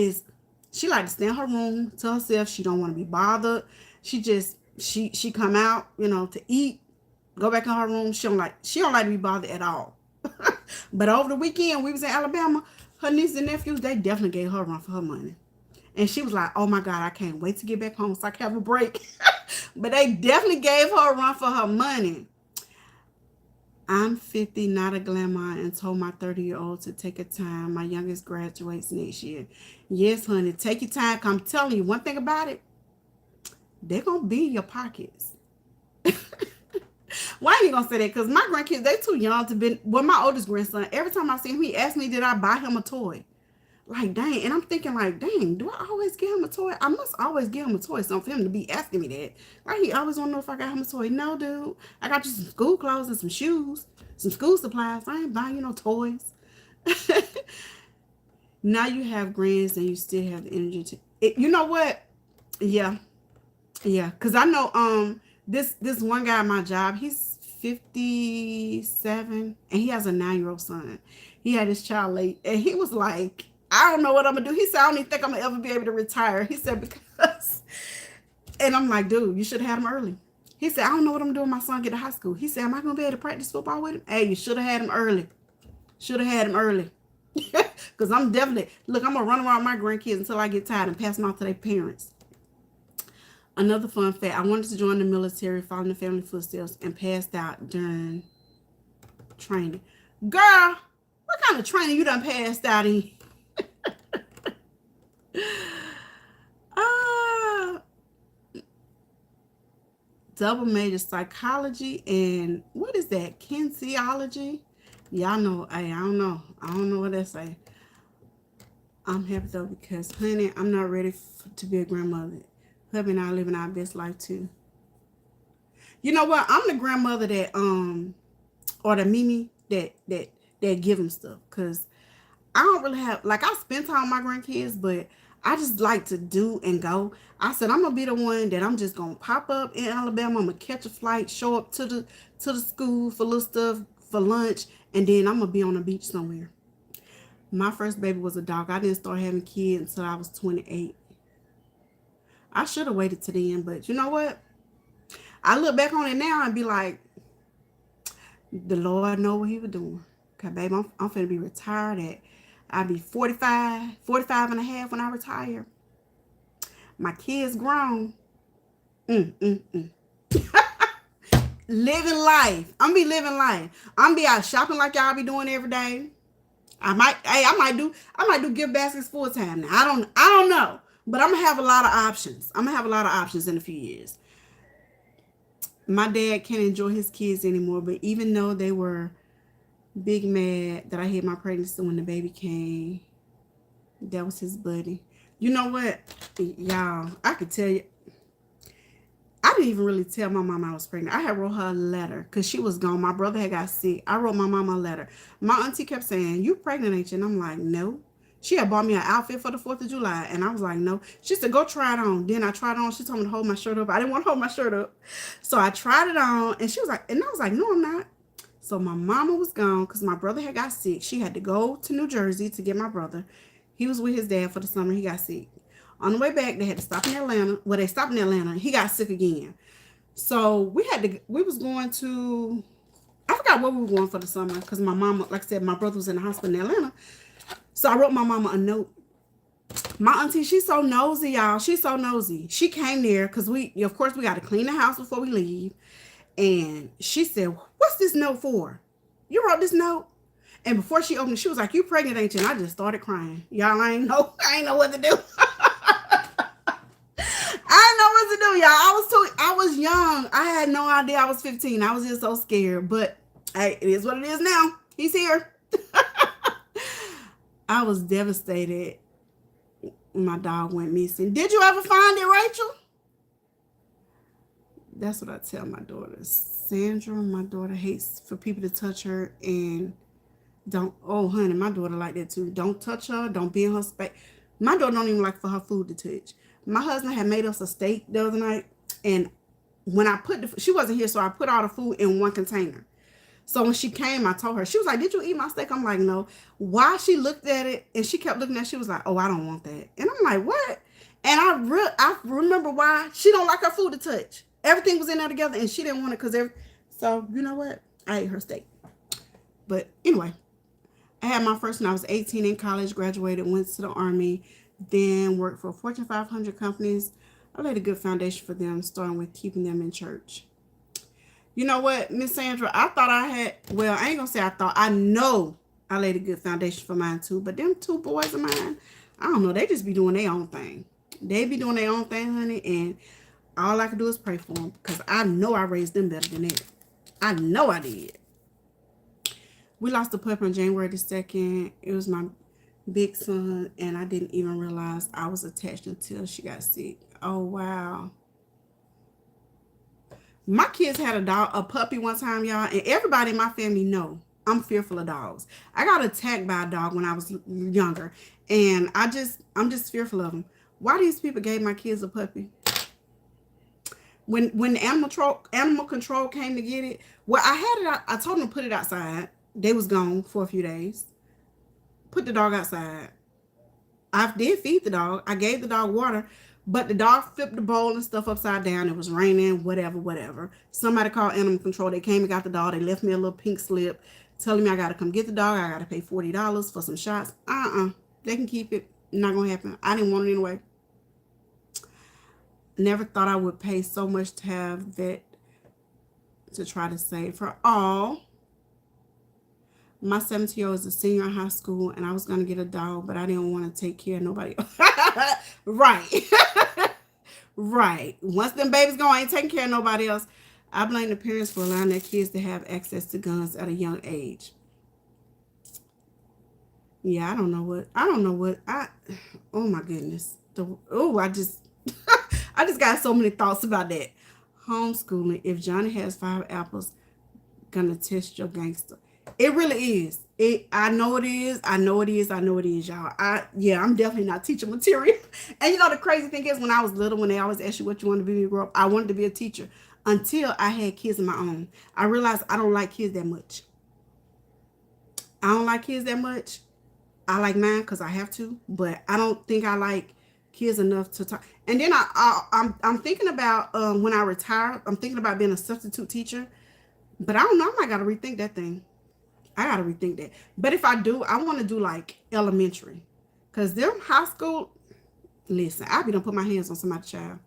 like to stay in her room to herself. She don't want to be bothered. She come out, to eat, go back in her room. She don't like to be bothered at all. But over the weekend, we was in Alabama. Her nieces and nephews, they definitely gave her a run for her money. And she was like, oh my God, I can't wait to get back home so I can have a break. But they definitely gave her a run for her money. I'm 50, not a grandma, and told my 30-year-old to take a time. My youngest graduates next year. Yes, honey, take your time. I'm telling you, one thing about it, they're going to be in your pockets. Why are you going to say that? Because my grandkids, they too young to be. Well, my oldest grandson, every time I see him, he asks me, did I buy him a toy? Like, dang. And I'm thinking, like, dang, do I always give him a toy? I must always give him a toy. So for him to be asking me that, like, he always want to know if I got him a toy. No, dude. I got you some school clothes and some shoes, some school supplies. I ain't buying you no toys. Now you have grands and you still have the energy to. You know what? Yeah. Yeah. Because I know this one guy at my job, he's 57 and he has a 9-year-old son. He had his child late and he was like, I don't know what I'm gonna do. He said, I don't even think I'm gonna ever be able to retire. He said, because, and I'm like, dude, you should have had him early. He said, I don't know what I'm doing. My son get to high school. He said, am I gonna be able to practice football with him? Hey, you should have had him early. Should have had him early. Because I'm definitely, look, I'm gonna run around my grandkids until I get tired and pass them off to their parents. Another fun fact, I wanted to join the military, following the family footsteps, and passed out during training. Girl, what kind of training you done passed out in? uh, Double major psychology and what is that? Kinesiology? Y'all know, hey, I don't know. I don't know what that say. I'm happy though because, honey, I'm not ready to be a grandmother. Hubby and I are living our best life too. You know what? I'm the grandmother that or the Mimi that give them stuff because I don't really have, like, I spend time with my grandkids, but I just like to do and go. I said I'm gonna be the one that I'm just gonna pop up in Alabama. I'm gonna catch a flight, show up to the school for little stuff for lunch, and then I'm gonna be on the beach somewhere. My first baby was a dog. I didn't start having kids until I was 28. I should have waited to then, but you know what? I look back on it now and be like, the Lord know what he was doing. Okay, baby, I'm finna be retired at, I'll be 45 and a half when I retire. My kids grown. Living life. I'm be living life. I'm be out shopping like y'all be doing every day. I might do gift baskets full time now. I don't know. But I'm gonna have a lot of options. I'm gonna have a lot of options in a few years. My dad can't enjoy his kids anymore, but even though they were big mad that I hid my pregnancy when the baby came, that was his buddy. You know what? Y'all, I could tell you, I didn't even really tell my mom I was pregnant. I had wrote her a letter because she was gone. My brother had got sick. I wrote my mom a letter. My auntie kept saying, you pregnant, ain't you? And I'm like, no. She had bought me an outfit for the 4th of July. And I was like, no. She said, go try it on. Then I tried it on. She told me to hold my shirt up. I didn't want to hold my shirt up. So I tried it on. And she was like, and I was like, no, I'm not. So my mama was gone because my brother had got sick. She had to go to New Jersey to get my brother. He was with his dad for the summer. He got sick. On the way back, they had to stop in Atlanta. Well, they stopped in Atlanta. He got sick again. So we was going to, I forgot where we were going for the summer because my mama, like I said, my brother was in the hospital in Atlanta. So I wrote my mama a note. My auntie, she's so nosy, y'all. She's so nosy. She came there because of course, we got to clean the house before we leave. And she said, what's this note for? You wrote this note? And before she opened it, she was like, you pregnant, ain't you? And I just started crying. Y'all, I ain't know what to do. I didn't know what to do, y'all. I was young. I had no idea I was 15. I was just so scared. But hey, it is what it is now. He's here. I was devastated when my dog went missing. Did you ever find it, Rachel? That's what I tell my daughter. Sandra, my daughter, hates for people to touch her and don't. Oh, honey, my daughter like that too. Don't touch her. Don't be in her space. My daughter don't even like for her food to touch. My husband had made us a steak the other night, and when I she wasn't here, so I put all the food in one container. So when she came, I told her, she was like, did you eat my steak? I'm like, no. Why? She looked at it and she kept looking at it. She was like, oh, I don't want that. And I'm like, what? And I remember why. She don't like her food to touch. Everything was in there together and she didn't want it because so you know what? I ate her steak. But anyway, I had my first when I was 18 in college, graduated, went to the Army, then worked for Fortune 500 companies. I laid a good foundation for them, starting with keeping them in church. You know what, Miss Sandra? I thought I had. Well, I ain't gonna say I thought. I know I laid a good foundation for mine too. But them two boys of mine, I don't know. They just be doing their own thing. They be doing their own thing, honey. And all I can do is pray for them because I know I raised them better than that. I know I did. We lost the puppy on January the 2nd. It was my big son, and I didn't even realize I was attached until she got sick. Oh wow. My kids had a puppy one time, y'all, and everybody in my family know I'm fearful of dogs. I got attacked by a dog when I was younger, and I'm just fearful of them. Why these people gave my kids a puppy? When the animal control came to get it, well, I had it out, I told them to put it outside. They was gone for a few days. Put the dog outside. I did feed the dog. I gave the dog water, but the dog flipped the bowl and stuff upside down. It was raining, whatever, whatever. Somebody called animal control. They came and got the dog. They left me a little pink slip telling me I got to come get the dog. I got to pay $40 for some shots. They can keep it. Not going to happen. I didn't want it anyway. Never thought I would pay so much to have vet to try to save her. All. My 17-year-old is a senior in high school, and I was going to get a dog, but I didn't want to take care of nobody else. Right. Right. Once them babies go, I ain't taking care of nobody else. I blame the parents for allowing their kids to have access to guns at a young age. Yeah, I don't know what. Oh my goodness. I just, I just got so many thoughts about that. Homeschooling. If Johnny has 5 apples, gonna test your gangster. It really is. I know it is. I know it is. I know it is, y'all. I'm definitely not teaching material. And you know the crazy thing is, when I was little, when they always ask you what you want to be when you grow up, I wanted to be a teacher until I had kids of my own. I realized I don't like kids that much. I don't like kids that much. I like mine because I have to, but I don't think I like kids enough to talk. And then I'm thinking about when I retire, I'm thinking about being a substitute teacher, but I don't know. I might gotta rethink that thing. I gotta rethink that. But if I do, I want to do like elementary, cause them high school. Listen, I be done put my hands on somebody's child.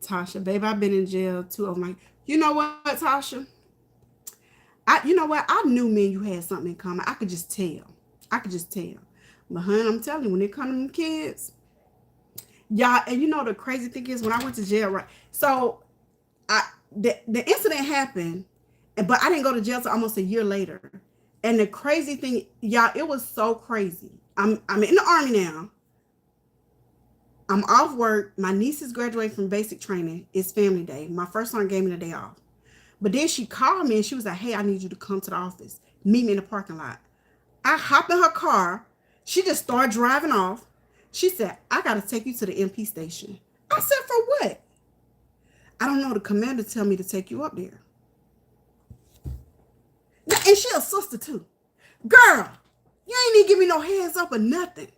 Tasha, babe, I've been in jail too. Oh my, you know what, Tasha? You know what? I knew me and you had something in common. I could just tell. I could just tell. But hun, I'm telling you, when it comes to them kids, y'all, and you know the crazy thing is when I went to jail, right? So the incident happened, but I didn't go to jail till almost a year later. And the crazy thing, y'all, it was so crazy. I'm in the Army now. I'm off work. My niece is graduating from basic training. It's family day. My first son gave me the day off. But then she called me and she was like, hey, I need you to come to the office. Meet me in the parking lot. I hopped in her car. She just started driving off. She said, I got to take you to the MP station. I said, for what? I don't know. The commander tell me to take you up there. And she a sister too. Girl, you ain't even give me no hands up or nothing.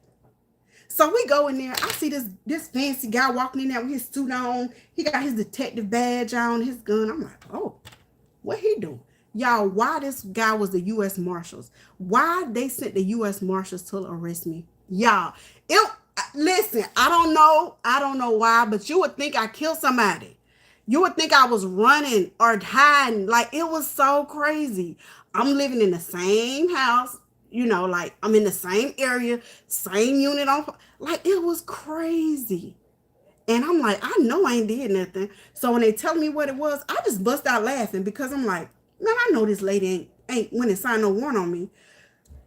So we go in there. I see this fancy guy walking in there with his suit on. He got his detective badge on, his gun. I'm like, oh, what he do? Y'all, why this guy was the U.S. Marshals? Why they sent the U.S. Marshals to arrest me? Y'all, listen, I don't know. I don't know why, but you would think I killed somebody. You would think I was running or hiding. Like, it was so crazy. I'm living in the same house. You know, like I'm in the same area, same unit on, like it was crazy. And I'm like, I know I ain't did nothing. So when they tell me what it was, I just bust out laughing because I'm like, man, I know this lady ain't went and signed no warrant on me.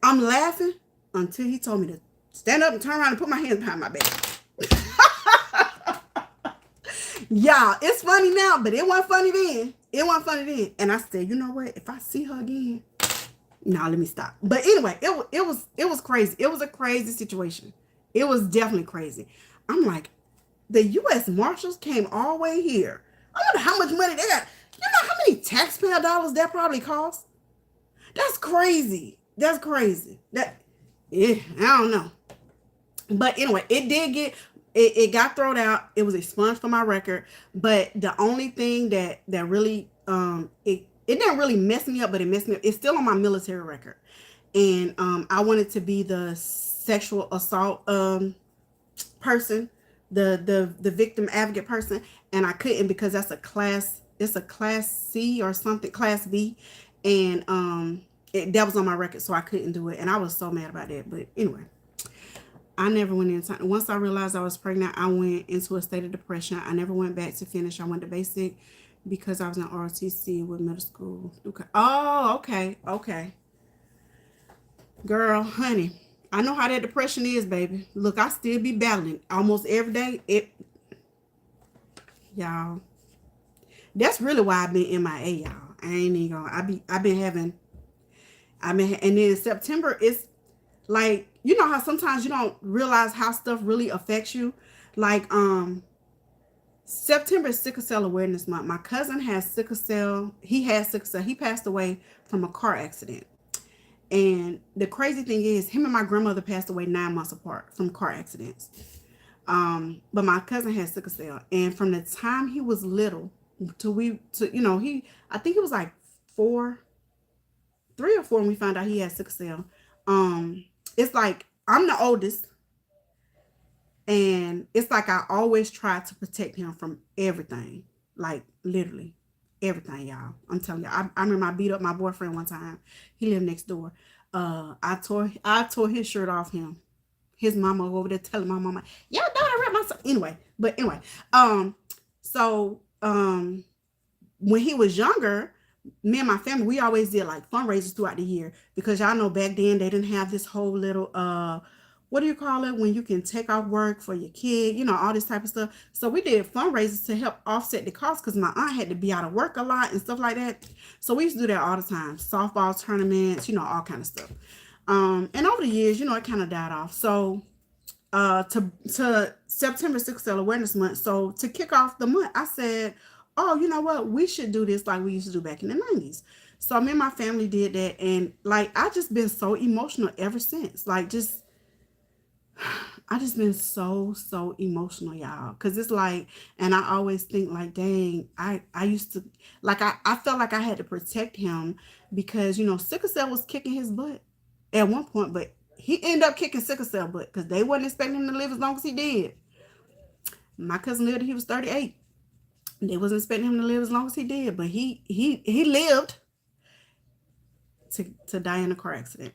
I'm laughing until he told me to stand up and turn around and put my hands behind my back. Y'all, it's funny now, but it wasn't funny then. It wasn't funny then. And I said, you know what? If I see her again, no, let me stop. But anyway, it was crazy. It was a crazy situation. It was definitely crazy. I'm like, the U.S. Marshals came all the way here. I wonder how much money they got. You know how many taxpayer dollars that probably cost? That's crazy. That's crazy. I don't know. But anyway, it got thrown out. It was expunged from my record. But the only thing that really it didn't really mess me up, but it messed me up. It's still on my military record. And I wanted to be the sexual assault person, the victim advocate person. and I couldn't because that's a class. It's a class C or something, class B, and that was on my record, so I couldn't do it, and I was so mad about that. But anyway, I never went into. Once I realized I was pregnant, I went into a state of depression. I never went back to finish. I went to basic because I was in ROTC with middle school. Okay. Oh, okay, okay, girl, honey. I know how that depression is, baby. Look, I still be battling almost every day. Y'all. That's really why I've been MIA, y'all. I ain't even gonna. I've been having. And then September is like, you know how sometimes you don't realize how stuff really affects you. Like September is sickle cell awareness month. My cousin has sickle cell. He has sickle cell. He passed away from a car accident. And the crazy thing is, him and my grandmother passed away 9 months apart from car accidents. But my cousin has sickle cell, and from the time he was little I think it was like 3 or 4 when we found out he had sickle cell. It's like I'm the oldest, and it's like I always try to protect him from everything, like literally everything, y'all. I'm telling you, I remember I beat up my boyfriend one time. He lived next door. I tore his shirt off him. His mama over there telling my mama, "Y'all know I ripped myself." Anyway, so when he was younger, me and my family, we always did like fundraisers throughout the year, because y'all know back then they didn't have this whole little what do you call it when you can take off work for your kid, all this type of stuff. So we did fundraisers to help offset the cost, because my aunt had to be out of work a lot and stuff like that. So we used to do that all the time. Softball tournaments, all kind of stuff. And over the years, it kind of died off. So to September Sickle Cell Awareness Month. So to kick off the month, I said, oh, you know what? We should do this like we used to do back in the 90s. So me and my family did that. And like, I just been so emotional ever since. Like, I just been so emotional, y'all. Cause it's like, and I always think like, dang, I used to, like, I felt like I had to protect him because, sickle cell was kicking his butt at one point, but he ended up kicking sickle cell butt because they wasn't expecting him to live as long as he did. My cousin lived, he was 38. They wasn't expecting him to live as long as he did, but he lived to die in a car accident.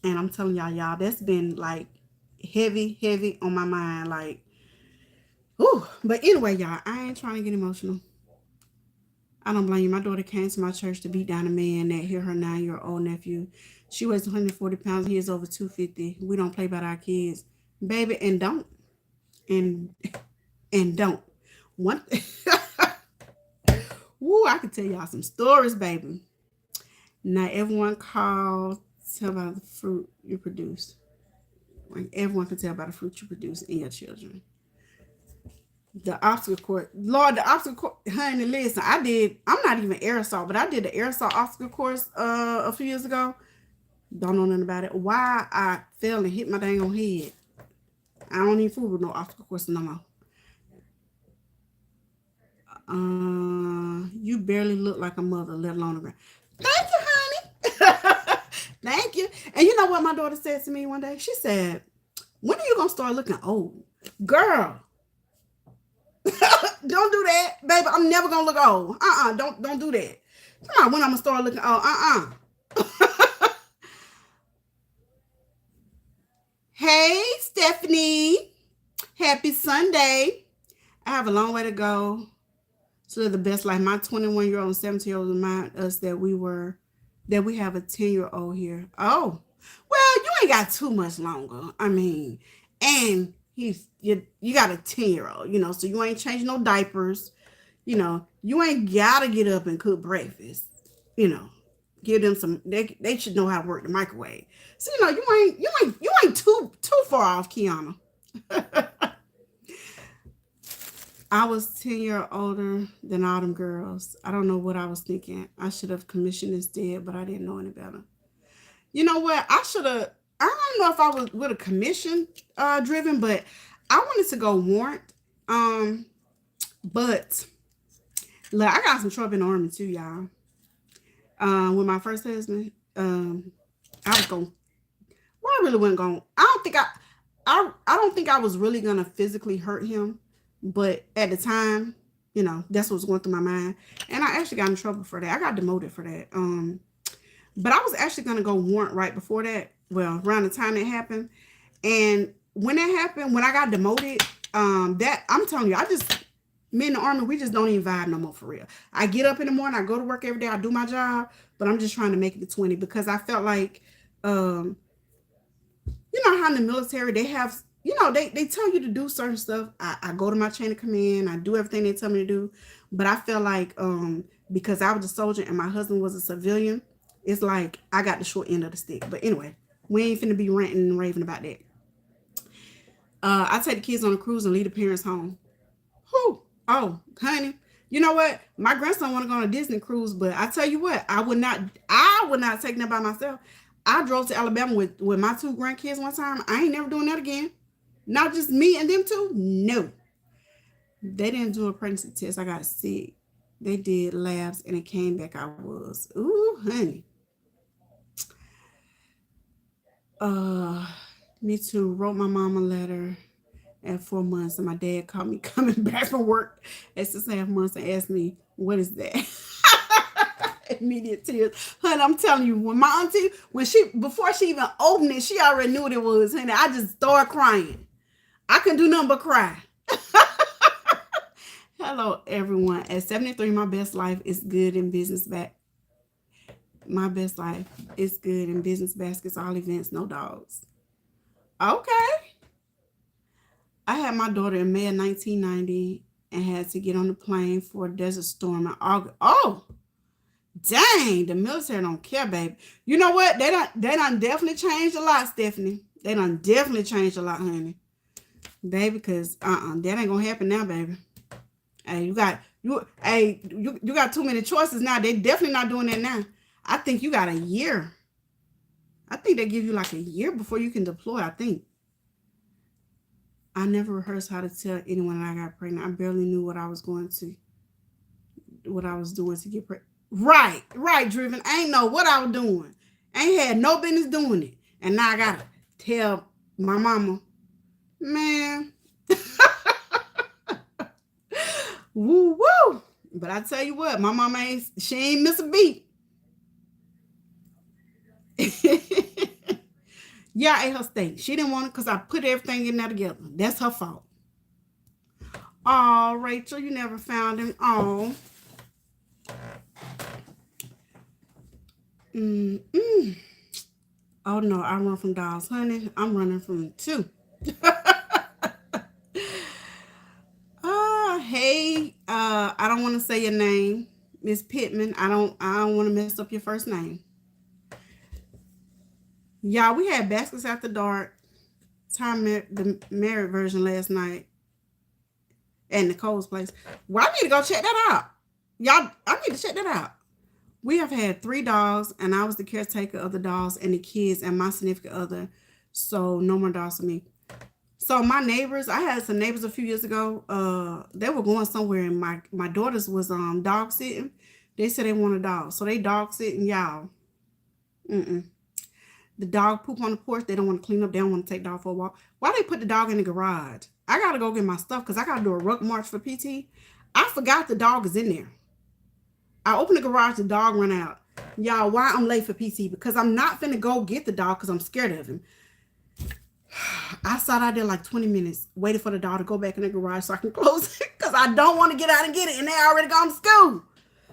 And I'm telling y'all, that's been like heavy on my mind. Like, ooh. But anyway, y'all, I ain't trying to get emotional. I don't blame you. My daughter came to my church to beat down a man that hit her 9-year-old nephew. She weighs 140 pounds. He is over 250. We don't play about our kids, baby, and don't. And don't. One Woo, I can tell y'all some stories, baby. Not everyone calls tell about the fruit you produce. Like, everyone can tell by the fruit you produce in your children. The obstacle course. Lord, the obstacle course. Honey, listen, I'm not even aerosol, but I did the aerosol obstacle course a few years ago. Don't know nothing about it. Why I fell and hit my dang on head. I don't even fool with no obstacle course no more. You barely look like a mother, let alone a grand. Thank you, honey. Thank you. And you know what my daughter said to me one day? She said, when are you going to start looking old? Girl, don't do that, baby. I'm never going to look old. Don't do that. Come on, when I'm going to start looking old? Hey, Stephanie. Happy Sunday. I have a long way to go to live the best life. My 21-year-old and 17-year-old remind us that we have a 10-year-old here. Oh, well, you ain't got too much longer. I mean, and you got a 10-year-old, so you ain't changing no diapers. You ain't gotta get up and cook breakfast. Give them some. They should know how to work the microwave. So you ain't too far off, Kiana. I was 10 years older than all them girls. I don't know what I was thinking. I should have commissioned instead, but I didn't know any better. You know what? I don't know if I was with a commission driven, but I wanted to go warrant. But look, I got some trouble in the Army too, y'all. With my first husband, I was going. Well, I really wasn't going. I don't think I was really gonna physically hurt him, but at the time, You know, that's what's going through my mind. And I actually got in trouble for that. I got demoted for that. But I was actually gonna go warrant right before that. Well, around the time it happened. And when that happened, when I got demoted, that I'm telling you, I just me in the army, we just don't even vibe no more for real. I get up in the morning, I go to work every day, I do my job, but I'm just trying to make it to 20 because I felt like um you know how in the military they have, you know, they tell you to do certain stuff. I go to my chain of command, I do everything they tell me to do. But I feel like because I was a soldier and my husband was a civilian, it's like I got the short end of the stick. But anyway, we ain't finna be ranting and raving about that. I take the kids on a cruise and leave the parents home. Who? Oh, honey. You know what? My grandson want to go on a Disney cruise, but I tell you what, I would not take that by myself. I drove to Alabama with my two grandkids one time. I ain't never doing that again. Not just me and them two. No. They didn't do a pregnancy test. I got sick. They did labs and it came back I was. Ooh, honey. Uh Me too. Wrote my mom a letter at 4 months, and my dad called me coming back from work at 6.5 months and asked me, "What is that?" Immediate tears, honey. I'm telling you, when my auntie, when she before she even opened it, she already knew what it was, honey. I just started crying. I couldn't do nothing but cry. Hello, everyone. At 73, my best life is good in business back. My best life is good in business baskets, all events, no dogs. Okay. I had my daughter in May of 1990 and had to get on the plane for a desert storm in August. Oh, dang, the military don't care, baby. You know what? They done definitely changed a lot, Stephanie. They done definitely changed a lot, honey. Baby, because that ain't gonna happen now, baby. Hey, you got too many choices now. They definitely not doing that now. I think you got a year. I think they give you like a year before you can deploy, I think. I never rehearsed how to tell anyone that I got pregnant. I barely knew what I was doing to get pregnant. Right, right, Driven. I ain't know what I was doing. I ain't had no business doing it. And now I gotta tell my mama, man. Woo woo. But I tell you what, my mama she ain't miss a beat. Yeah, I ate her steak. She didn't want it because I put everything in there together. That's her fault. Oh, Rachel, you never found him. Oh. Mm-mm. Oh, no, I run from dolls. Honey, I'm running from two. Hey, I don't want to say your name, Miss Pittman. I don't want to mess up your first name. Y'all, we had Baskets After Dark, the married version last night at Nicole's place. Well, I need to go check that out. Y'all, I need to check that out. We have had 3 dogs, and I was the caretaker of the dogs and the kids and my significant other. So no more dogs for me. So my neighbors, I had some neighbors a few years ago. They were going somewhere, and my daughters was dog sitting. They said they want a dog, so they dog sitting, y'all. Mm-mm. The dog poop on the porch. They don't want to clean up. They don't want to take the dog for a walk. Why they put the dog in the garage? I gotta go get my stuff because I gotta do a ruck march for PT. I forgot the dog is in there. I opened the garage, the dog ran out. Y'all, why I'm late for PT? Because I'm not finna go get the dog because I'm scared of him. I sat out there like 20 minutes waiting for the dog to go back in the garage so I can close it because I don't want to get out and get it, and they already gone to school.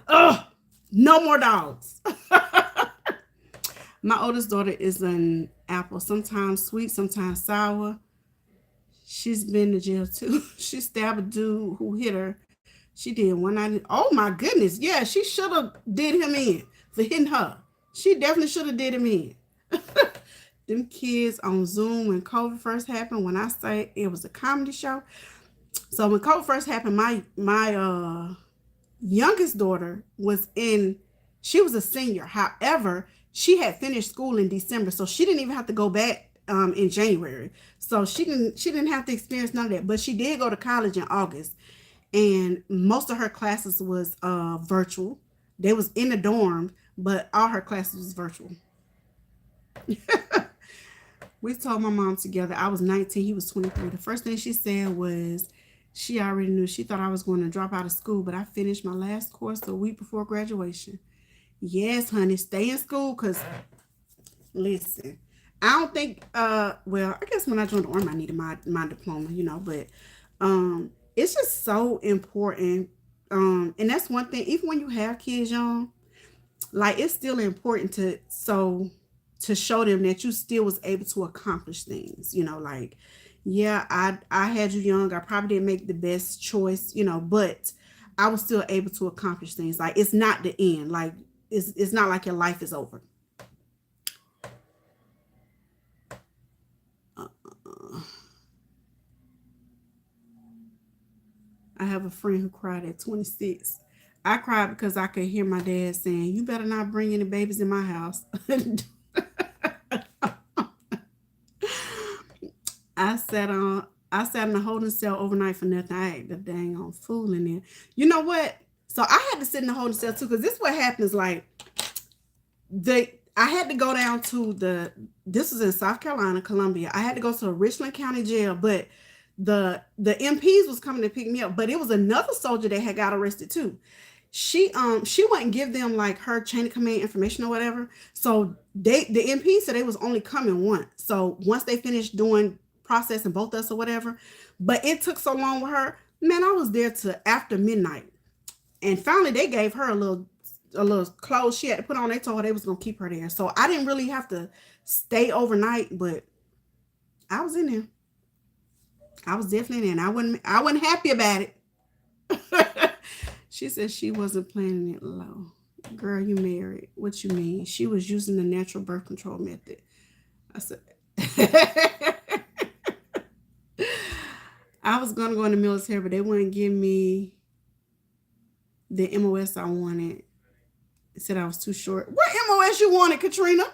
Ugh, no more dogs. My oldest daughter is an apple, sometimes sweet, sometimes sour. She's been to jail too. She stabbed a dude who hit her. She did 190. Oh my goodness. Yeah, she should have did him in for hitting her. She definitely should have did him in. Them kids on Zoom when COVID first happened, when I say it was a comedy show. So when COVID first happened, my youngest daughter she was a senior. However, she had finished school in December, so she didn't even have to go back in January. So she didn't have to experience none of that. But she did go to college in August, and most of her classes was virtual. They was in the dorm, but all her classes was virtual. We told my mom together. I was 19, he was 23. The first thing she said was, She already knew. She thought I was going to drop out of school, but I finished my last course a week before graduation. Yes, honey, stay in school because listen, I don't think well, I guess when I joined the army I needed my diploma, but it's just so important. And that's one thing, even when you have kids young, like it's still important to show them that you still was able to accomplish things, like yeah, I had you young, I probably didn't make the best choice, but I was still able to accomplish things. Like it's not the end, like it's not like your life is over. I have a friend who cried at 26. I cried because I could hear my dad saying, "You better not bring any babies in my house." I sat on I sat in a holding cell overnight for nothing. I ate the dang on fool in there. You know what? So I had to sit in the holding cell too, because this is what happens. Like I had to go down to this was in South Carolina, Columbia. I had to go to the Richland County Jail, but the MPs was coming to pick me up. But it was another soldier that had got arrested too. She wouldn't give them like her chain of command information or whatever. So the MP said they was only coming once. So once they finished doing processing both us or whatever, but it took so long with her. Man, I was there till after midnight, and finally they gave her a little clothes she had to put on. They told her they was gonna keep her there, so I didn't really have to stay overnight, but I was in there. I was definitely in there. And I wasn't happy about it. She said she wasn't planning it low. Girl, you married. What you mean? She was using the natural birth control method. I said, I was going to go in the military, but they wouldn't give me the MOS I wanted. They said I was too short. What MOS you wanted, Katrina?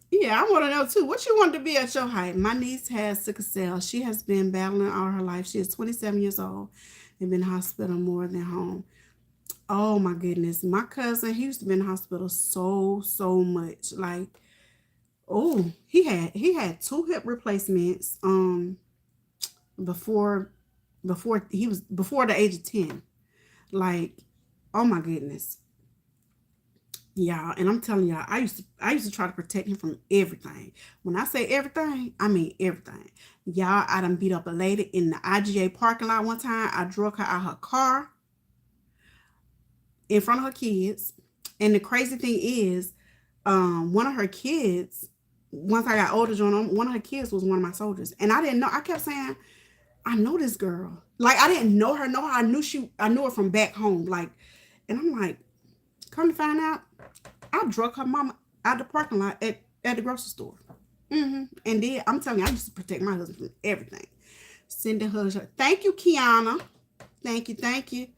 Yeah, I want to know too. What you wanted to be at your height? My niece has sickle cell. She has been battling all her life. She is 27 years old and been in hospital more than home. Oh my goodness. My cousin, he used to be in the hospital so much. Like, oh, he had two hip replacements before he was before the age of 10. Like, oh my goodness. Yeah, and I'm telling y'all, I used to try to protect him from everything. When I say everything, I mean everything. Y'all, I done beat up a lady in the IGA parking lot one time. I drug her out her car in front of her kids. And the crazy thing is, one of her kids, once I got older, one of her kids was one of my soldiers. And I didn't know. I kept saying, I know this girl. Like I didn't know her. No, I knew her from back home. Like, and I'm like, come to find out, I drug her mama out the parking lot at the grocery store. And then I'm telling you, I used to protect my husband from everything. Sending her. Thank you, Kiana. Thank you, thank you.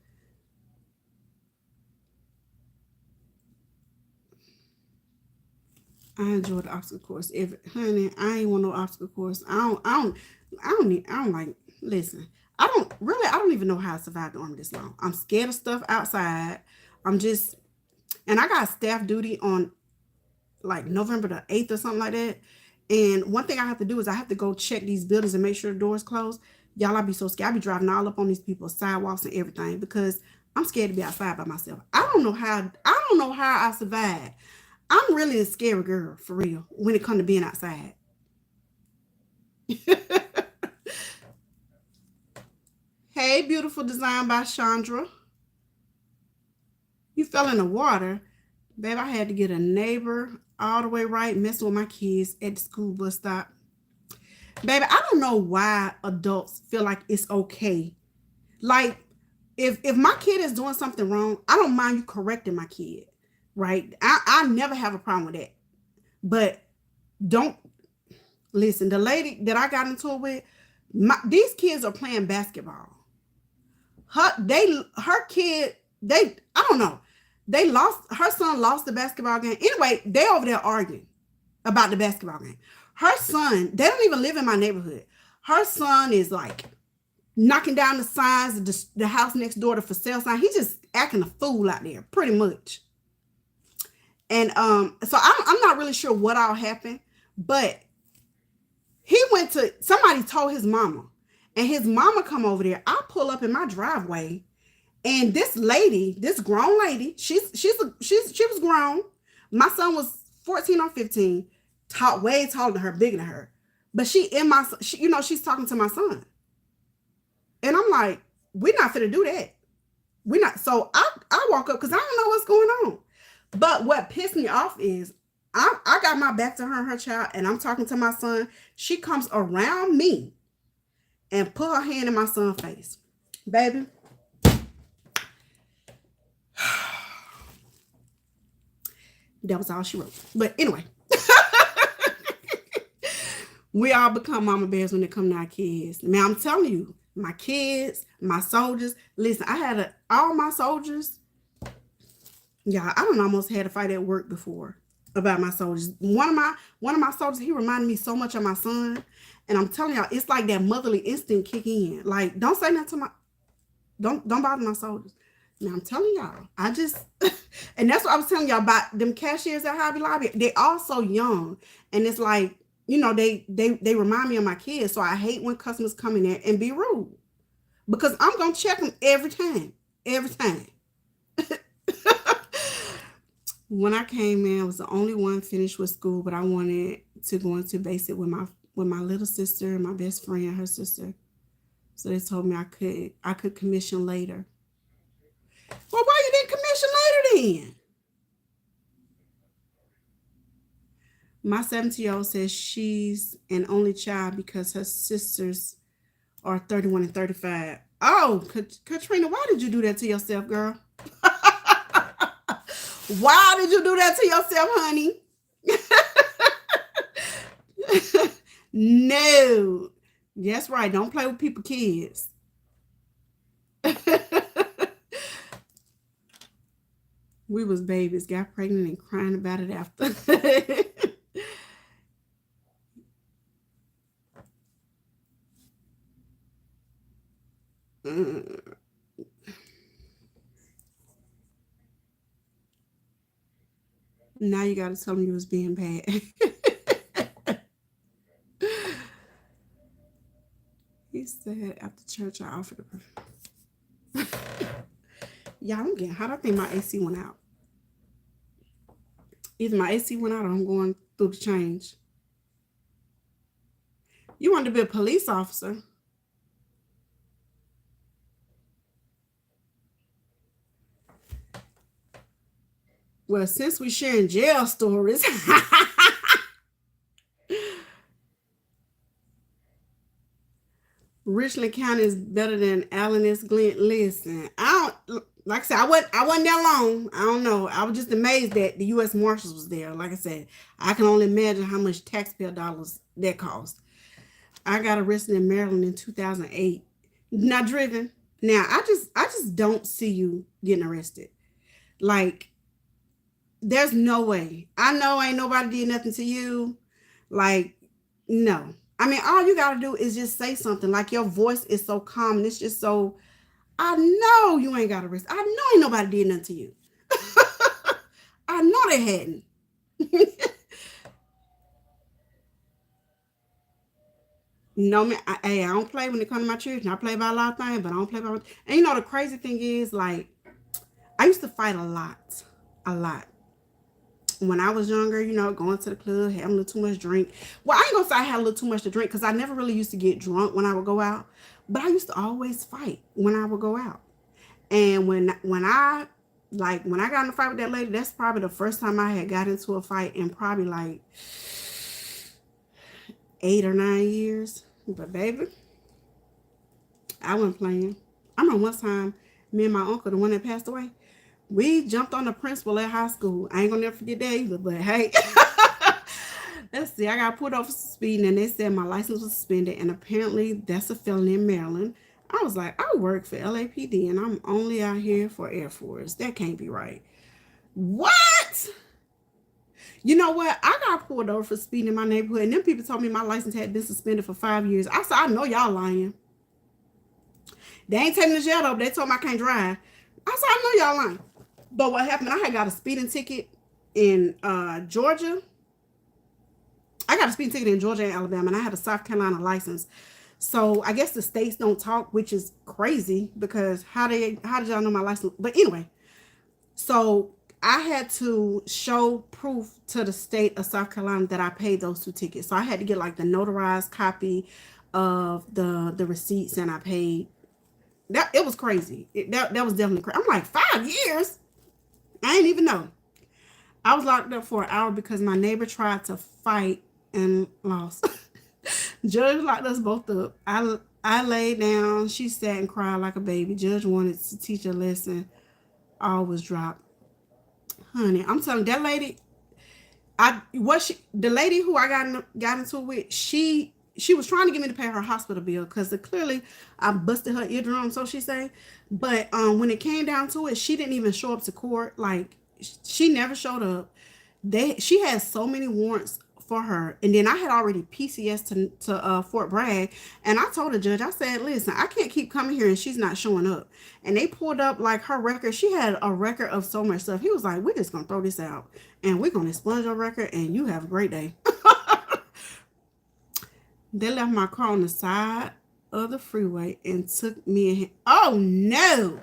I enjoy the obstacle course. Honey, I ain't want no obstacle course. I don't like. Listen, I don't even know how I survived the army this long. I'm scared of stuff outside. I'm just, and I got staff duty on like November the 8th or something like that. And one thing I have to do is I have to go check these buildings and make sure the doors closed. Y'all, I be so scared. I be driving all up on these people's sidewalks and everything because I'm scared to be outside by myself. I don't know how I survived. I'm really a scary girl for real when it comes to being outside. Hey, beautiful design by Chandra. You fell in the water. Babe, I had to get a neighbor all the way right messing with my kids at the school bus stop. Baby, I don't know why adults feel like it's okay. Like, if my kid is doing something wrong, I don't mind you correcting my kid, right? I never have a problem with that. But don't listen. The lady that I got into it with, these kids are playing basketball. Her kid, I don't know. They lost, her son lost the basketball game. Anyway, they over there arguing about the basketball game. Her son, they don't even live in my neighborhood. Her son is like knocking down the signs of the house next door, the for sale sign. He's just acting a fool out there, pretty much. And so I'm not really sure what all happened, but He went to, somebody told his mama, and his mama come over there. I pull up in my driveway, and this lady, this grown lady, she was grown. My son was 14 or 15, way taller than her, bigger than her. But she's talking to my son. And I'm like, we're not finna do that. We're not. So I walk up because I don't know what's going on. But what pissed me off is I got my back to her and her child, and I'm talking to my son. She comes around me and put her hand in my son's face. Baby. That was all she wrote. But anyway. We all become mama bears when it come to our kids. Man, I'm telling you, my kids, my soldiers. Listen, I had all my soldiers. Yeah, I don't almost had a fight at work before about my soldiers. One of my soldiers, he reminded me so much of my son. And I'm telling y'all, it's like that motherly instinct kick in. Like, don't say nothing to my, don't bother my soldiers. Now I'm telling y'all, I just, and that's what I was telling y'all about them cashiers at Hobby Lobby. They all so young, and it's like, they remind me of my kids. So I hate when customers come in there and be rude, because I'm gonna check them every time. When I came in, I was the only one finished with school, but I wanted to go into basic with my little sister and my best friend, her sister. So they told me I could commission later. Well, why you didn't commission later then? My 17-year-old says she's an only child because her sisters are 31 and 35. Oh, Katrina, why did you do that to yourself, girl? Why did you do that to yourself, honey? No. That's right. Don't play with people's kids. We was babies, got pregnant and crying about it after. Now you got to tell me you was being bad. He said after church I offered a Y'all, I'm getting hot. I think my AC went out. Either my AC went out or I'm going through the change. You wanted to be a police officer. Well, since we're sharing jail stories. Richland County is better than Allen S. Glen. Listen, I don't, like I said, I wasn't there long. I don't know. I was just amazed that the U.S. Marshals was there. Like I said, I can only imagine how much taxpayer dollars that cost. I got arrested in Maryland in 2008. Not driven. Now, I just don't see you getting arrested. Like, there's no way. I know ain't nobody did nothing to you. Like, no. I mean, all you got to do is just say something. Like, your voice is so calm. And it's just so, I know you ain't got arrested. I know ain't nobody did nothing to you. I know they hadn't. No, man, I don't play when it comes to my children. I play by a lot of things, but I don't play by. And the crazy thing is, like, I used to fight a lot. When I was younger, going to the club, having a little too much drink. Well, I ain't gonna say I had a little too much to drink because I never really used to get drunk when I would go out. But I used to always fight when I would go out. And when I got in a fight with that lady, that's probably the first time I had got into a fight in probably like 8 or 9 years. But baby, I wasn't playing. I remember one time, me and my uncle, the one that passed away, we jumped on the principal at high school. I ain't gonna never forget that either, but hey. Let's see, I got pulled over for speeding, and they said my license was suspended, and apparently that's a felony in Maryland. I was like, I work for LAPD, and I'm only out here for Air Force. That can't be right. What? You know what? I got pulled over for speeding in my neighborhood, and them people told me my license had been suspended for 5 years. I said, I know y'all lying. They ain't taking me to jail, though. They told me I can't drive. I said, I know y'all lying. But what happened, I had got a speeding ticket in Georgia. I got a speeding ticket in Georgia and Alabama, and I had a South Carolina license. So I guess the states don't talk, which is crazy because how did y'all know my license? But anyway, so I had to show proof to the state of South Carolina that I paid those two tickets. So I had to get like the notarized copy of the receipts, and I paid. That it was crazy. That was definitely crazy. I'm like 5 years. I didn't even know. I was locked up for an hour because my neighbor tried to fight and lost. Judge locked us both up. I laid down. She sat and cried like a baby. Judge wanted to teach a lesson. All was dropped. Honey, I'm telling you, that lady, the lady who I got into it with, she was trying to get me to pay her hospital bill because clearly I busted her eardrum, so she say. But when it came down to it, she didn't even show up to court. Like, she never showed up. She had so many warrants for her, and then I had already PCS to Fort Bragg, and I told the judge, I said, listen, I can't keep coming here and she's not showing up. And they pulled up like her record. She had a record of so much stuff. He was like, we're just gonna throw this out and we're gonna expunge your record and you have a great day. They left my car on the side of the freeway and took me in. Oh no,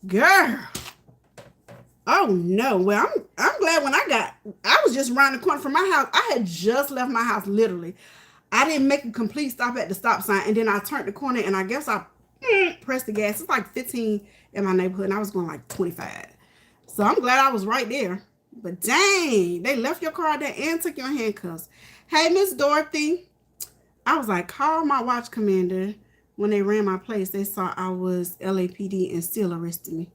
girl. Oh no. Well, I'm glad when I was just around the corner from my house. I had just left my house, literally. I didn't make a complete stop at the stop sign, and then I turned the corner, and I guess I pressed the gas. It's like 15 in my neighborhood, and I was going like 25. So I'm glad I was right there. But dang, they left your car there and took your handcuffs. Hey, Miss Dorothy. I was like, call my watch commander. When they ran my place, they saw I was LAPD and still arrested me.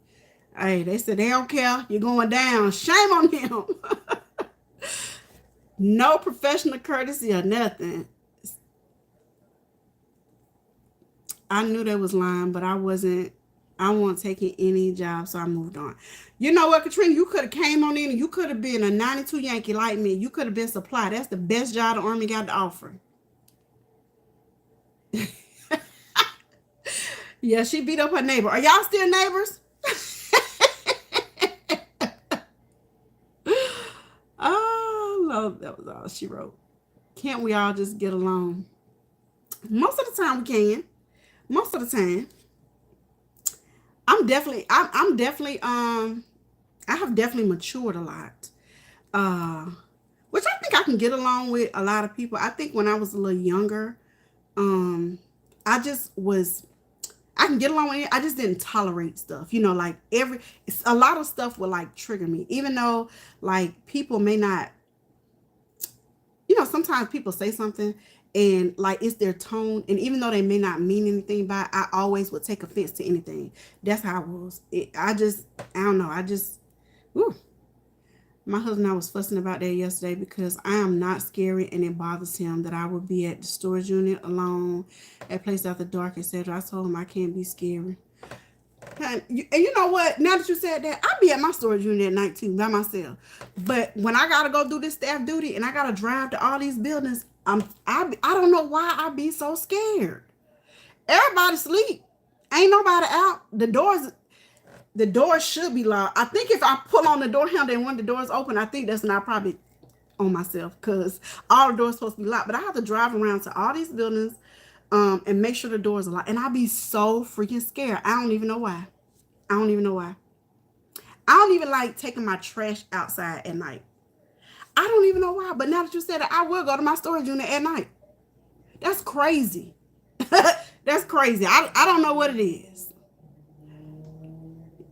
Hey, they said they don't care. You're going down. Shame on them. No professional courtesy or nothing. I knew they was lying, but I wasn't taking any job, so I moved on. You know what, Katrina? You could have came on in and you could have been a 92 Yankee like me. You could have been supply. That's the best job the Army got to offer. Yeah, she beat up her neighbor. Are y'all still neighbors? Oh, Lord, that was all she wrote. Can't we all just get along? Most of the time we can. Most of the time. I have definitely matured a lot. Which I think I can get along with a lot of people. I think when I was a little younger, I can get along with it. I just didn't tolerate stuff. You know, like a lot of stuff would like trigger me, even though like people may not, you know, sometimes people say something and like it's their tone. And even though they may not mean anything by it, I always would take offense to anything. That's how I was. I don't know. Whew. My husband and I was fussing about that yesterday because I am not scary and it bothers him that I would be at the storage unit alone, at place after dark, etc. I told him I can't be scary. And you know what? Now that you said that, I'll be at my storage unit at night too, by myself. But when I gotta go do this staff duty and I gotta drive to all these buildings, I don't know why I be so scared. Everybody sleep. Ain't nobody out. The doors should be locked. I think if I pull on the door handle and when the doors open, I think that's not probably on myself because all the doors supposed to be locked. But I have to drive around to all these buildings and make sure the doors are locked. And I'll be so freaking scared. I don't even know why. I don't even like taking my trash outside at night. I don't even know why. But now that you said it, I will go to my storage unit at night. That's crazy. That's crazy. I don't know what it is.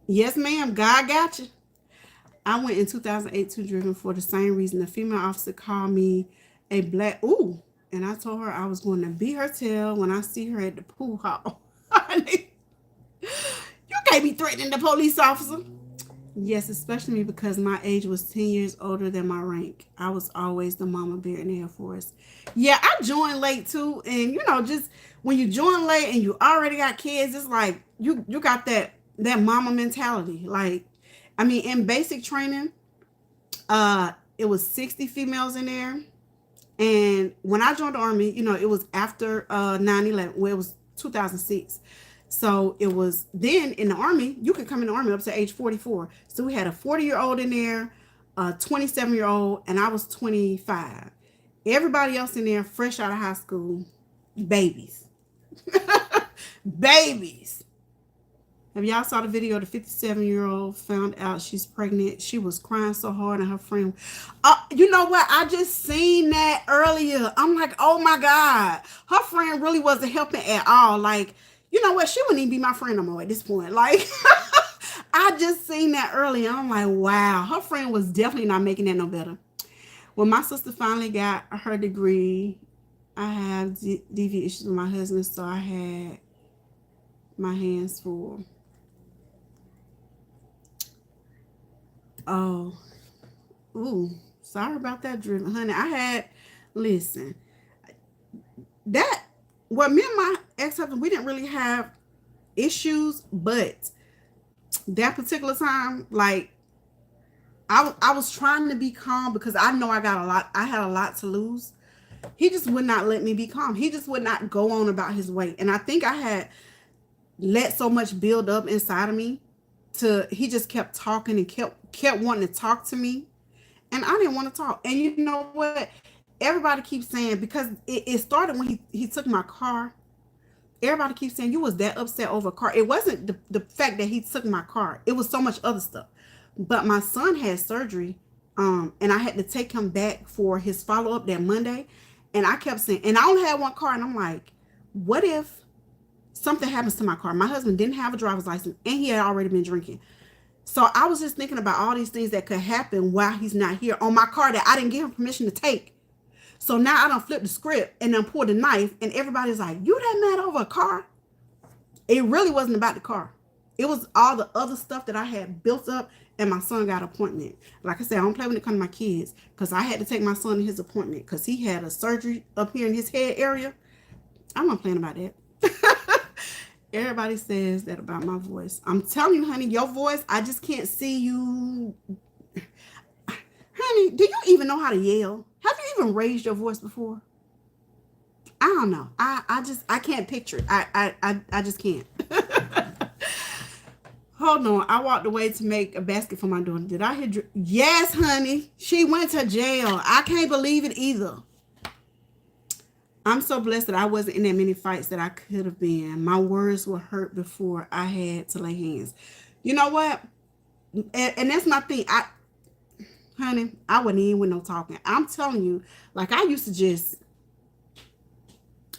Yes, ma'am. God got you. I went in 2008 to Driven for the same reason. The female officer called me a black. Ooh. And I told her I was going to beat her tail when I see her at the pool hall. You can't be threatening the police officer. Yes, especially me because my age was 10 years older than my rank. I was always the mama bear in the Air Force. Yeah, I joined late too. And, you know, just when you join late and you already got kids, it's like you got that mama mentality. Like, I mean, in basic training, it was 60 females in there. And when I joined the Army, you know, it was after 9/11, well, it was 2006. So it was then in the Army, you could come in the Army up to age 44. So we had a 40-year-old in there, a 27-year-old, and I was 25. Everybody else in there, fresh out of high school, babies. Babies. Have y'all saw the video? The 57-year-old found out she's pregnant. She was crying so hard, and her friend. You know what? I just seen that earlier. I'm like, oh my god, her friend really wasn't helping at all. Like, you know what? She wouldn't even be my friend no more at this point. Like, I just seen that earlier. I'm like, wow, her friend was definitely not making that no better. When my sister finally got her degree, I have DV issues with my husband, so I had my hands full. Oh, ooh, sorry about that, Driven, honey. Listen, that, well, me and my ex-husband, we didn't really have issues, but that particular time, like, I was trying to be calm because I know I had a lot to lose. He just would not let me be calm. He just would not go on about his way. And I think I had let so much build up inside of me he just kept talking and kept wanting to talk to me. And I didn't want to talk. And you know what? Everybody keeps saying, because it started when he took my car. Everybody keeps saying, you was that upset over a car. It wasn't the fact that he took my car. It was so much other stuff. But my son had surgery, and I had to take him back for his follow-up that Monday. And I kept saying, and I only had one car, and I'm like, what if something happens to my car? My husband didn't have a driver's license, and he had already been drinking. So I was just thinking about all these things that could happen while he's not here on my car that I didn't give him permission to take. So now I don't flip the script and then pull the knife, and everybody's like, you that mad over a car? It really wasn't about the car. It was all the other stuff that I had built up, and my son got an appointment. Like I said, I don't play when it comes to my kids, because I had to take my son to his appointment because he had a surgery up here in his head area. I'm not playing about that. Everybody says that about my voice. I'm telling you, honey, your voice, I just can't see you. Honey, do you even know how to yell? Have you even raised your voice before? I don't know. I can't picture it. I just can't. Hold on. I walked away to make a basket for my daughter. Did I hear? Yes, honey. She went to jail. I can't believe it either. I'm so blessed that I wasn't in that many fights that I could have been. My words were hurt before I had to lay hands. You know what? And that's my thing. Honey, I wasn't even with no talking. I'm telling you, like, I used to just,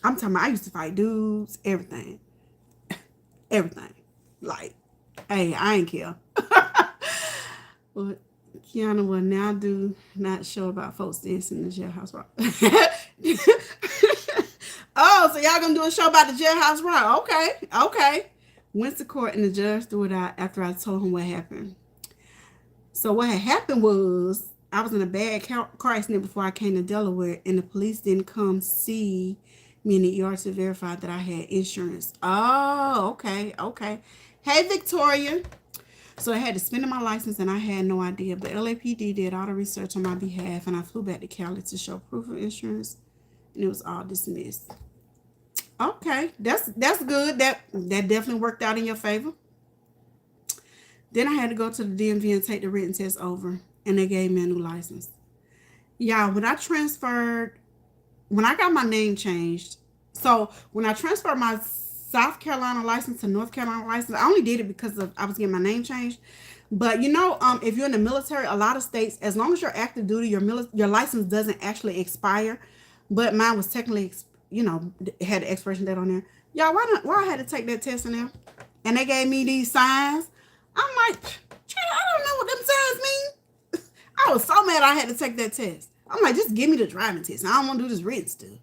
I'm talking about, I used to fight dudes, everything. Everything. Like, hey, I ain't care. But Kiana will now do not show about folks dancing in the jailhouse rock. Oh, so y'all gonna do a show about the jailhouse rock? Okay. Went to court and the judge threw it out after I told him what happened. So what had happened was I was in a bad car accident before I came to Delaware, and the police didn't come see me in the ER to verify that I had insurance. Oh, okay. Hey, Victoria. So I had to spend my license, and I had no idea. But LAPD did all the research on my behalf, and I flew back to Cali to show proof of insurance, and it was all dismissed. Okay, that's good. That definitely worked out in your favor. Then I had to go to the DMV and take the written test over, and they gave me a new license. Yeah, when I got my name changed, so when I transferred my South Carolina license to North Carolina license, I only did it because I was getting my name changed. But you know, if you're in the military, a lot of states, as long as you're active duty, your license doesn't actually expire. But mine was technically, it had the expiration date on there. Y'all, why I had to take that test in there? And they gave me these signs. I'm like, I don't know what them signs mean. I was so mad I had to take that test. I'm like, just give me the driving test. I don't want to do this written stuff.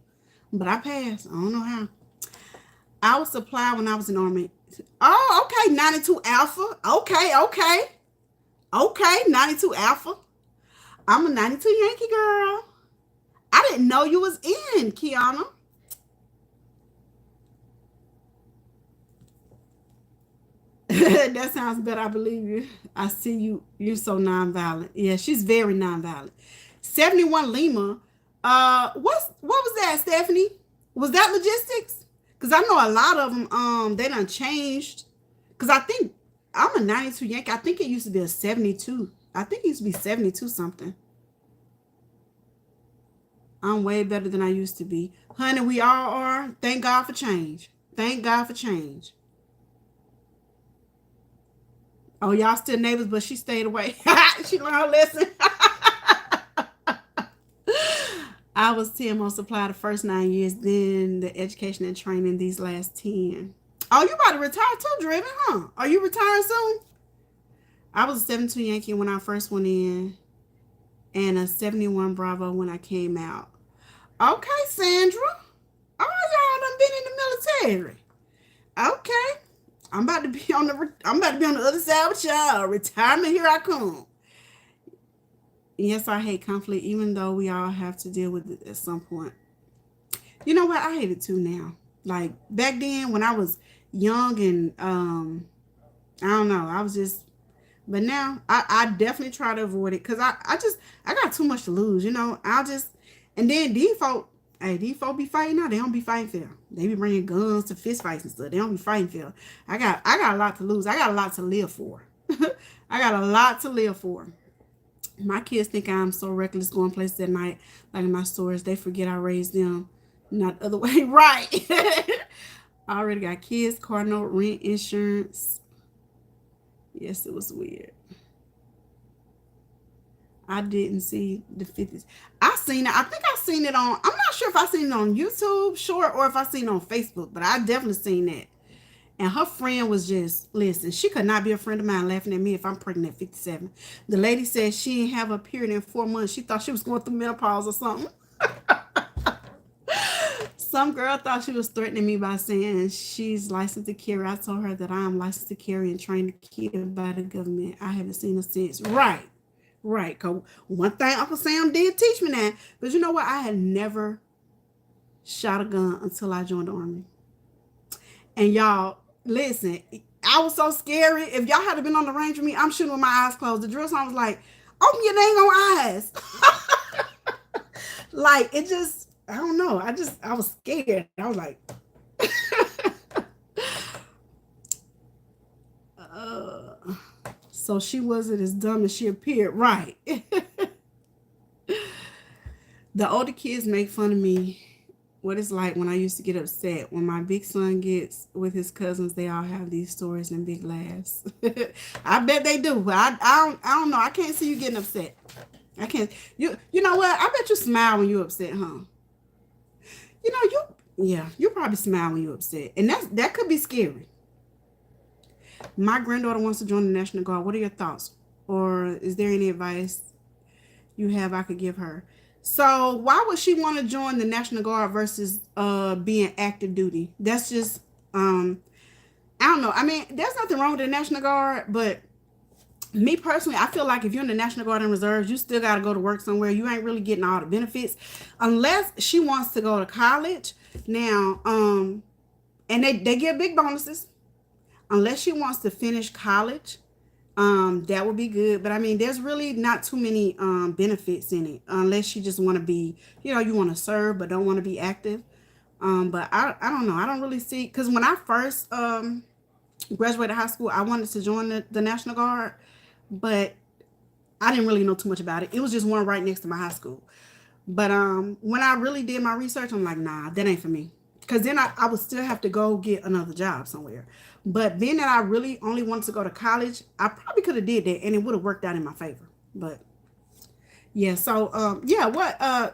But I passed. I don't know how. I was supplied when I was in the Army. Oh, okay. 92 Alpha. Okay. 92 Alpha. I'm a 92 Yankee girl. I didn't know you was in, Kiana. That sounds better. I believe you. I see you. You're so nonviolent. Yeah, she's very nonviolent. 71 Lima. What was that, Stephanie? Was that logistics? Because I know a lot of them, they done changed. Because I think I'm a 92 Yankee. I think it used to be a 72. I think it used to be 72 something. I'm way better than I used to be. Honey, we all are. Thank God for change. Thank God for change. Oh, y'all still neighbors, but she stayed away. She learned her lesson. I was TMO supply the first 9 years, then the education and training these last 10. Oh, you about to retire too, Driven, huh? Are you retiring soon? I was a 72 Yankee when I first went in, and a 71 Bravo when I came out. Okay, Sandra. Oh, y'all done been in the military. Okay. I'm about to be on the other side with y'all. Retirement, here I come. Yes, I hate conflict, even though we all have to deal with it at some point. You know what? I hate it too now. Like back then when I was young and I don't know, I was just but now I definitely try to avoid it because I got too much to lose, you know. I'll just and then default hey, these folk be fighting now. They don't be fighting fair. They be bringing guns to fist fights and stuff. They don't be fighting fair. I got a lot to lose. I got a lot to live for. I got a lot to live for. My kids think I'm so reckless going places at night, like in my stores. They forget I raised them, not the other way. Right. I already got kids, car note, rent, insurance. Yes, it was weird. I didn't see the 50s. I seen it. I think I seen it on. I'm not sure if I seen it on YouTube short or if I seen it on Facebook, but I definitely seen that. And her friend was just, listen, she could not be a friend of mine laughing at me if I'm pregnant at 57. The lady said she didn't have a period in 4 months. She thought she was going through menopause or something. Some girl thought she was threatening me by saying she's licensed to carry. I told her that I am licensed to carry and trained to kill by the government. I haven't seen her since. Right. Right. Cause one thing Uncle Sam did teach me that. But you know what? I had never shot a gun until I joined the army. And y'all, listen, I was so scary. If y'all had been on the range with me, I'm shooting with my eyes closed. The drill sergeant was like, open your dang on eyes. Like, it just, I don't know. I was scared. I was like, uh, so she wasn't as dumb as she appeared. Right. The older kids make fun of me what it's like when I used to get upset. When my big son gets with his cousins, they all have these stories and big laughs. I bet they do, but I don't know. I can't see you getting upset. I can't. You know what? I bet you smile when you're upset, huh? You know you probably smile when you're upset, and that could be scary. My granddaughter wants to join the National Guard. What are your thoughts? Or is there any advice you have I could give her? So why would she want to join the National Guard versus being active duty? That's just I don't know. I mean, there's nothing wrong with the National Guard, but me personally, I feel like if you're in the National Guard and Reserves, you still got to go to work somewhere. You ain't really getting all the benefits unless she wants to go to college. Now, and they give big bonuses unless she wants to finish college. That would be good. But I mean, there's really not too many benefits in it unless you just want to be, you want to serve but don't want to be active. But I don't know. I don't really see because when I first graduated high school, I wanted to join the National Guard, but I didn't really know too much about it. It was just one right next to my high school. But when I really did my research, I'm like, nah, that ain't for me. Because then I would still have to go get another job somewhere. But being that I really only wanted to go to college, I probably could have did that and it would have worked out in my favor. But yeah, so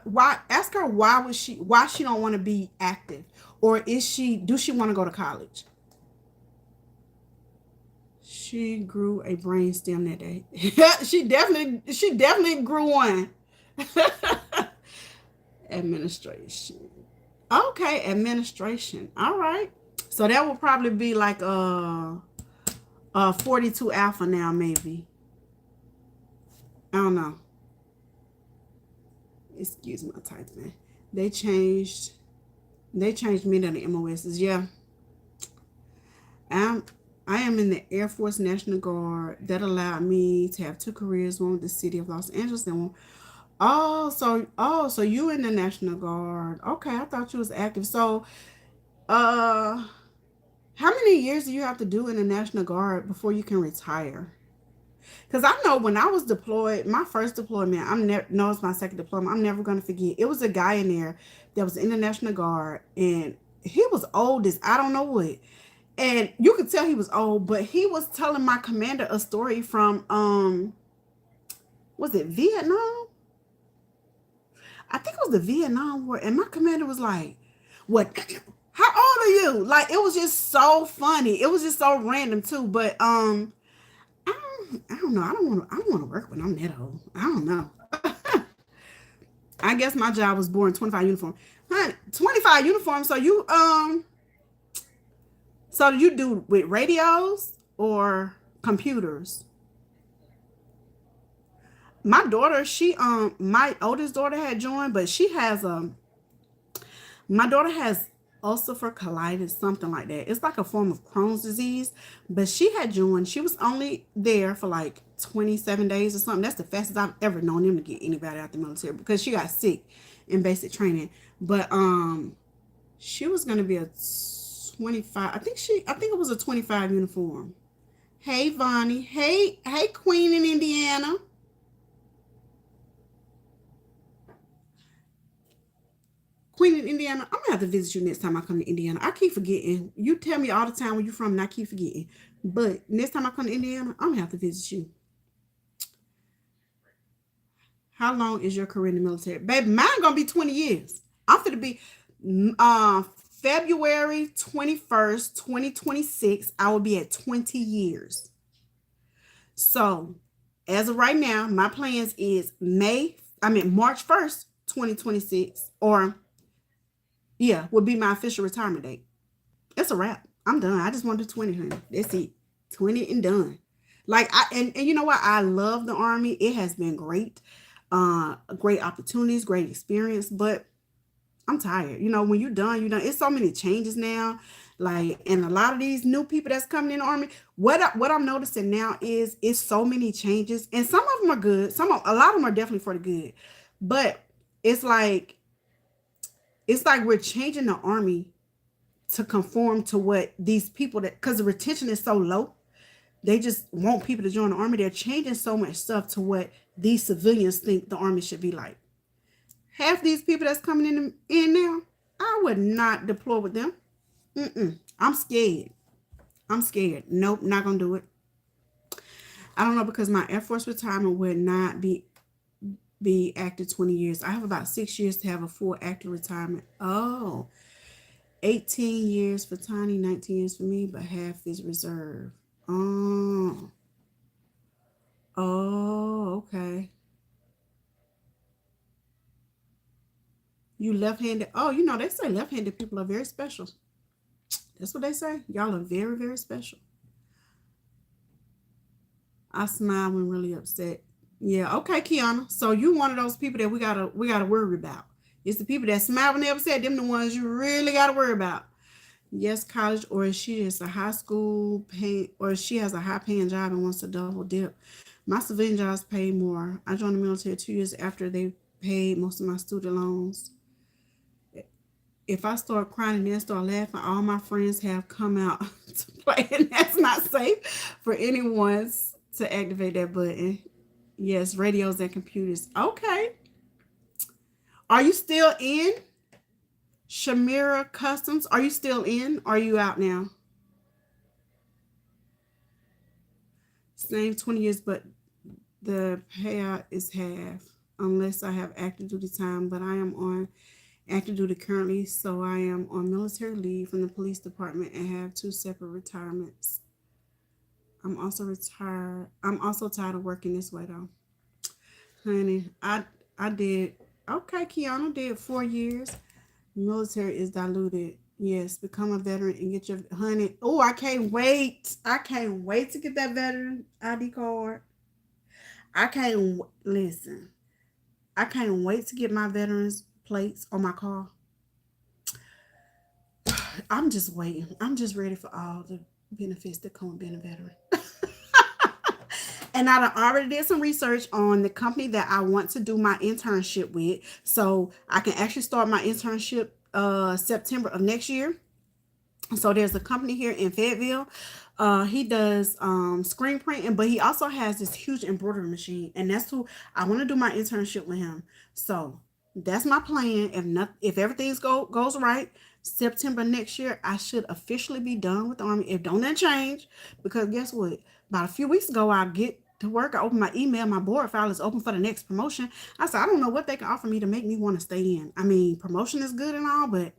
why ask her why she don't want to be active, or do she want to go to college? She grew a brain stem that day. She definitely grew one. Administration. Okay, administration. All right. So that will probably be like a 42 alpha now, maybe. I don't know. Excuse my typing. They changed they changed me to the MOSs. Yeah. I'm I am in the Air Force National Guard. That allowed me to have two careers, one with the city of Los Angeles and one. So you in the National Guard. Okay, I thought you was active. So how many years do you have to do in the National Guard before you can retire? Because I know when I was deployed, my first deployment, I'm never, no, it's my second deployment. I'm never going to forget. It was a guy in there that was in the National Guard, and he was old as I don't know what. And you could tell he was old, but he was telling my commander a story from, was it Vietnam? I think it was the Vietnam War. And my commander was like, what? How old are you? Like, it was just so funny. It was just so random too. But I don't know. I don't want to work when I'm that old. I don't know. I guess my job was born 25 uniform. Huh, 25 uniforms. So you do with radios or computers? My daughter, my oldest daughter had joined, but she has my daughter has ulcer colitis, something like that. It's like a form of Crohn's disease, but she had joined. She was only there for like 27 days or something. That's the fastest I've ever known them to get anybody out the military because she got sick in basic training. But she was gonna be a 25. I think it was a 25 uniform. Hey Vonnie. Hey Queen in Indiana. Queen in Indiana, I'm gonna have to visit you next time I come to Indiana. I keep forgetting. You tell me all the time where you're from, and I keep forgetting. But next time I come to Indiana, I'm gonna have to visit you. How long is your career in the military? Baby, mine gonna be 20 years. I'm gonna be February 21st, 2026. I will be at 20 years. So as of right now, my plans is March 1st, 2026, or yeah, would be my official retirement date. It's a wrap. I'm done. I just want to do 20, honey. That's it. 20 and done. Like and you know what? I love the army. It has been great. Great opportunities, great experience, but I'm tired. You know, when you're done, you're done. It's so many changes now. Like, and a lot of these new people that's coming in the army, what I'm noticing now is it's so many changes, and some of them are good. A lot of them are definitely for the good, but it's like we're changing the army to conform to what these people that because the retention is so low, they just want people to join the army. They're changing so much stuff to what these civilians think the army should be like. Half these people that's coming in now, I would not deploy with them. I'm scared. I'm scared. Nope, not gonna do it. I don't know because my Air Force retirement would not be active 20 years. I have about 6 years to have a full active retirement. Oh, 18 years for Tiny, 19 years for me, but half is reserve. Oh, okay. You left-handed. Oh, you know, they say left-handed people are very special. That's what they say. Y'all are very, very special. I smile when really upset. Yeah, okay, Kiana. So you one of those people that we gotta worry about. It's the people that smile when they're upset. Them the ones you really gotta worry about. Yes, college, or is she just a high school pay, or she has a high paying job and wants to double dip. My civilian jobs pay more. I joined the military 2 years after they paid most of my student loans. If I start crying and then start laughing, all my friends have come out to play, and that's not safe for anyone to activate that button. Yes, radios and computers. Okay. Are you still in Shamira Customs? Are you still in? Or are you out now? Same 20 years, but the payout is half unless I have active duty time. But I am on active duty currently, so I am on military leave from the police department and have two separate retirements. I'm also retired. I'm also tired of working this way though. Honey, I did okay, Kiana did 4 years. Military is diluted. Yes, become a veteran and get your honey. Oh, I can't wait. I can't wait to get that veteran ID card. I can't listen. I can't wait to get my veterans plates on my car. I'm just waiting. I'm just ready for all the benefits that come with being a veteran. And I already did some research on the company that I want to do my internship with. So I can actually start my internship September of next year. So there's a company here in Fayetteville. He does screen printing, but he also has this huge embroidery machine, and that's who I want to do my internship with him. So that's my plan. If everything's goes right, September next year, I should officially be done with the army. If don't that change, because guess what? About a few weeks ago, I get to work. I open my email. My board file is open for the next promotion. I said, I don't know what they can offer me to make me want to stay in. I mean, promotion is good and all, but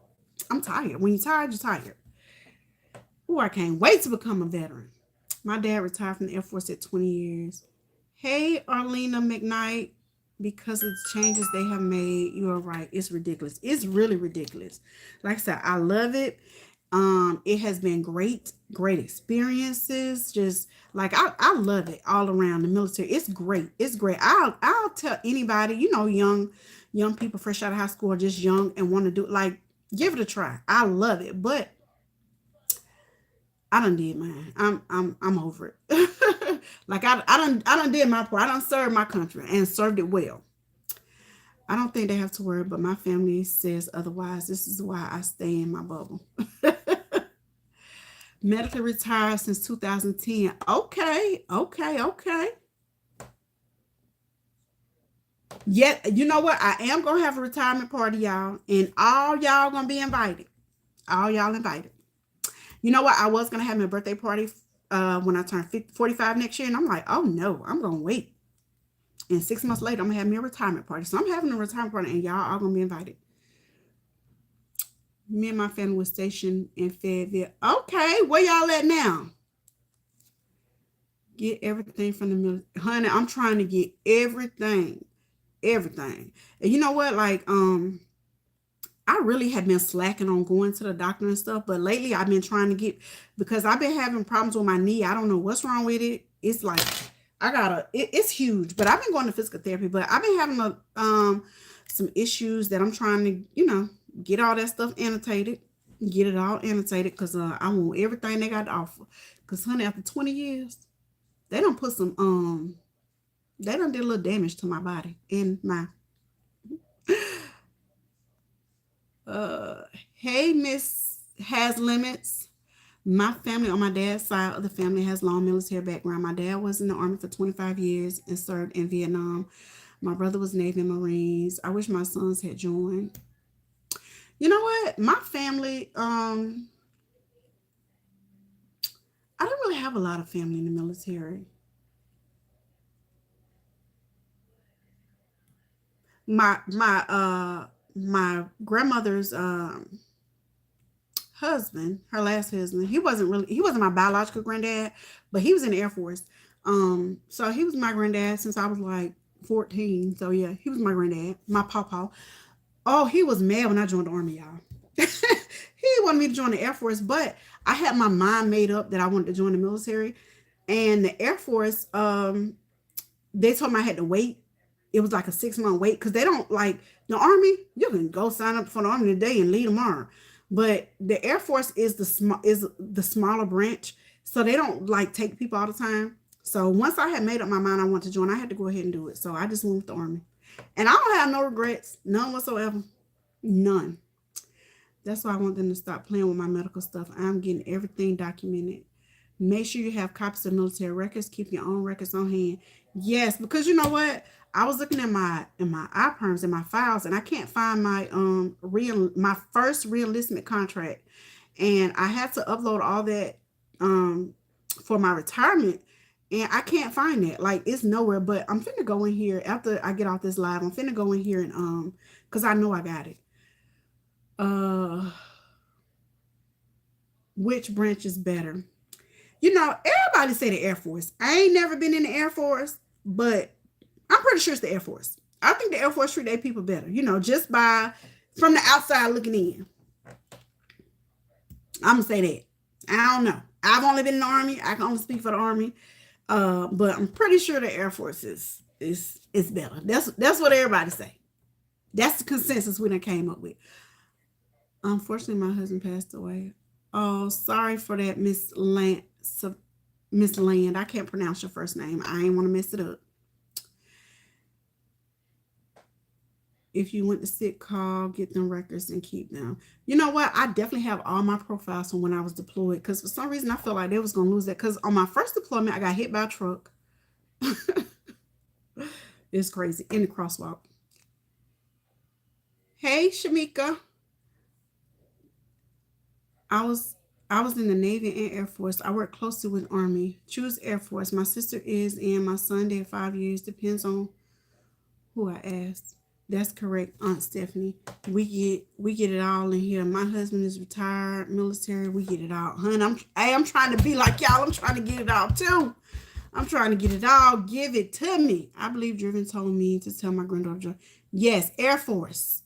I'm tired. When you're tired, you're tired. Oh, I can't wait to become a veteran. My dad retired from the Air Force at 20 years. Hey, Arlena McKnight, because of the changes they have made, you are right. It's ridiculous. It's really ridiculous. Like I said, I love it. It has been great experiences. Just like I love it all around the military. It's great. It's great. I'll tell anybody, young people fresh out of high school, or just young and want to do it, like give it a try. I love it, but I done did mine. I'm over it. Like I done did my part. I done served my country and served it well. I don't think they have to worry, but my family says otherwise. This is why I stay in my bubble. Medically retired since 2010. Okay. Yet, you know what? I am gonna have a retirement party, y'all, and all y'all gonna be invited. All y'all invited. You know what? I was gonna have my birthday party when I turn 45 next year, and I'm like, oh no, I'm gonna wait. And 6 months later, I'm gonna have me a retirement party. So I'm having a retirement party, and y'all are gonna be invited. Me and my family was stationed in Fayetteville. Okay, where y'all at now? Get everything from the military, honey. I'm trying to get everything. And you know what? Like, I really have been slacking on going to the doctor and stuff, but lately I've been trying to get, because I've been having problems with my knee. I don't know what's wrong with it. It's like it's huge, but I've been going to physical therapy, but I've been having some issues that I'm trying to, get all that stuff annotated, get it all annotated, because I want everything they got to offer. Because honey, after 20 years, they don't put some they done did a little damage to my body and my uh hey, Miss Has Limits. My family on my dad's side of the family has long military background. My dad was in the army for 25 years and served in Vietnam. My brother was Navy and Marines. I wish my sons had joined. You know what? My family, I don't really have a lot of family in the military. My grandmother's husband, her last husband, he wasn't my biological granddad, but he was in the Air Force. So he was my granddad since I was like 14. So yeah, he was my granddad, my pawpaw. Oh, he was mad when I joined the army, y'all. He wanted me to join the Air Force, but I had my mind made up that I wanted to join the military. And the Air Force, they told me I had to wait. It was like a 6 month wait, because they don't like the army. You can go sign up for the army today and leave tomorrow, but the Air Force is the smaller branch, so they don't like take people all the time. So once I had made up my mind I wanted to join, I had to go ahead and do it. So I just went with the army, and I don't have no regrets, none whatsoever, none. That's why I want them to stop playing with my medical stuff. I'm getting everything documented. Make sure you have copies of military records. Keep your own records on hand. Yes, because you know what? I was looking at my iPerms and my files, and I can't find my first realistic contract, and I had to upload all that um for my retirement, and I can't find it. Like it's nowhere. But I'm finna go in here after I get off this live. I'm finna go in here and because I know I got it. Uh, which branch is better? Everybody say the Air Force. I ain't never been in the Air Force, but I'm pretty sure it's the Air Force. I think the Air Force treat their people better, just by from the outside looking in. I'm gonna say that. I don't know. I've only been in the Army. I can only speak for the Army. But I'm pretty sure the Air Force is better. That's what everybody say. That's the consensus we done came up with. Unfortunately, my husband passed away. Oh, sorry for that, Miss Land. Miss Land. I can't pronounce your first name. I ain't want to mess it up. If you went to sick call, get them records and keep them. You know what? I definitely have all my profiles from when I was deployed because for some reason I felt like they was gonna lose that. Because on my first deployment, I got hit by a truck. It's crazy in the crosswalk. Hey, Shamika. I was I was in the Navy and Air Force. I work closely with Army. Choose Air Force. My sister is, and my son did 5 years. Depends on who I ask. That's correct, Aunt Stephanie. We get it all in here. My husband is retired, military. We get it all, hun. I'm trying to be like y'all. I'm trying to get it all too. I'm trying to get it all. Give it to me. I believe Driven told me to tell my granddaughter. Yes, Air Force.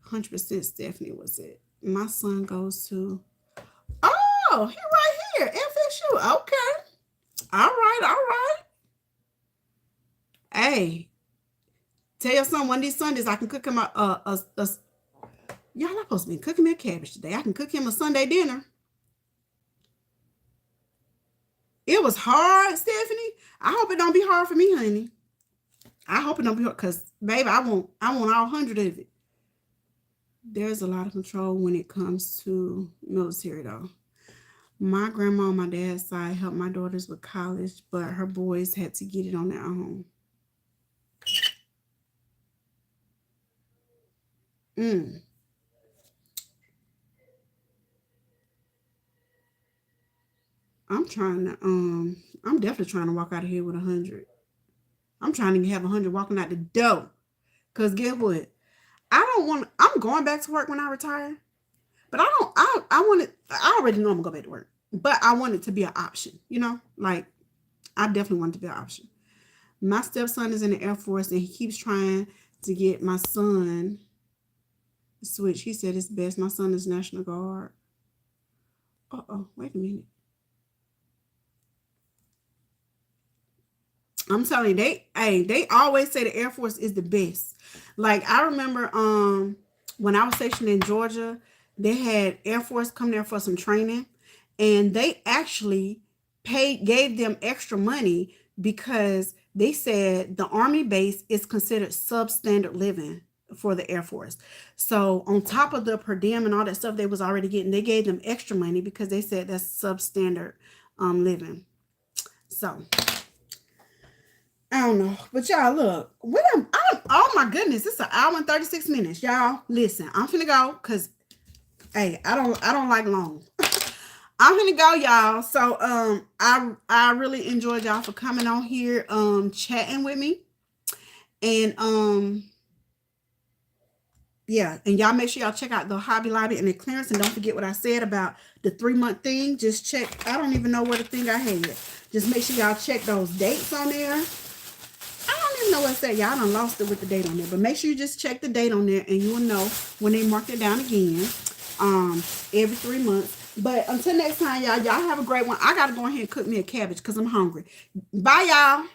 100% Stephanie was it. My son goes to. Oh, he right here. FSU. Okay. All right. All right. Hey, tell your son one of these Sundays I can cook him y'all not supposed to be cooking me a cabbage today. I can cook him a Sunday dinner. It was hard, Stephanie. I hope it don't be hard for me, honey. I hope it don't be hard, cause baby, I want all 100 of it. There's a lot of control when it comes to military, though. My grandma on my dad's side helped my daughters with college, but her boys had to get it on their own. Mm. I'm definitely trying to walk out of here with 100. I'm trying to have 100 walking out the door. Cause guess what? I'm going back to work when I retire. But I want it. I already know I'm gonna go back to work. But I want it to be an option, Like I definitely want it to be an option. My stepson is in the Air Force and he keeps trying to get my son to switch. He said it's best. My son is National Guard. Uh-oh, wait a minute. I'm telling you, they always say the Air Force is the best. Like I remember when I was stationed in Georgia, they had Air Force come there for some training and they actually gave them extra money because they said the Army base is considered substandard living for the Air Force. So on top of the per diem and all that stuff they was already getting, they gave them extra money because they said that's substandard living. So I don't know, but y'all look. Oh my goodness, it's an hour and 36 minutes, y'all. Listen, I'm finna go because, hey, I don't like long. I'm finna go, y'all. So I really enjoyed y'all for coming on here, chatting with me, and yeah, and y'all make sure y'all check out the Hobby Lobby and the clearance, and don't forget what I said about the 3-month thing. Just check. I don't even know what the thing I had. Just make sure y'all check those dates on there. I don't even know what it said. Y'all done lost it with the date on there. But make sure you just check the date on there and you will know when they mark it down again. Every 3 months. But until next time, y'all have a great one. I gotta go ahead and cook me a cabbage because I'm hungry. Bye, y'all.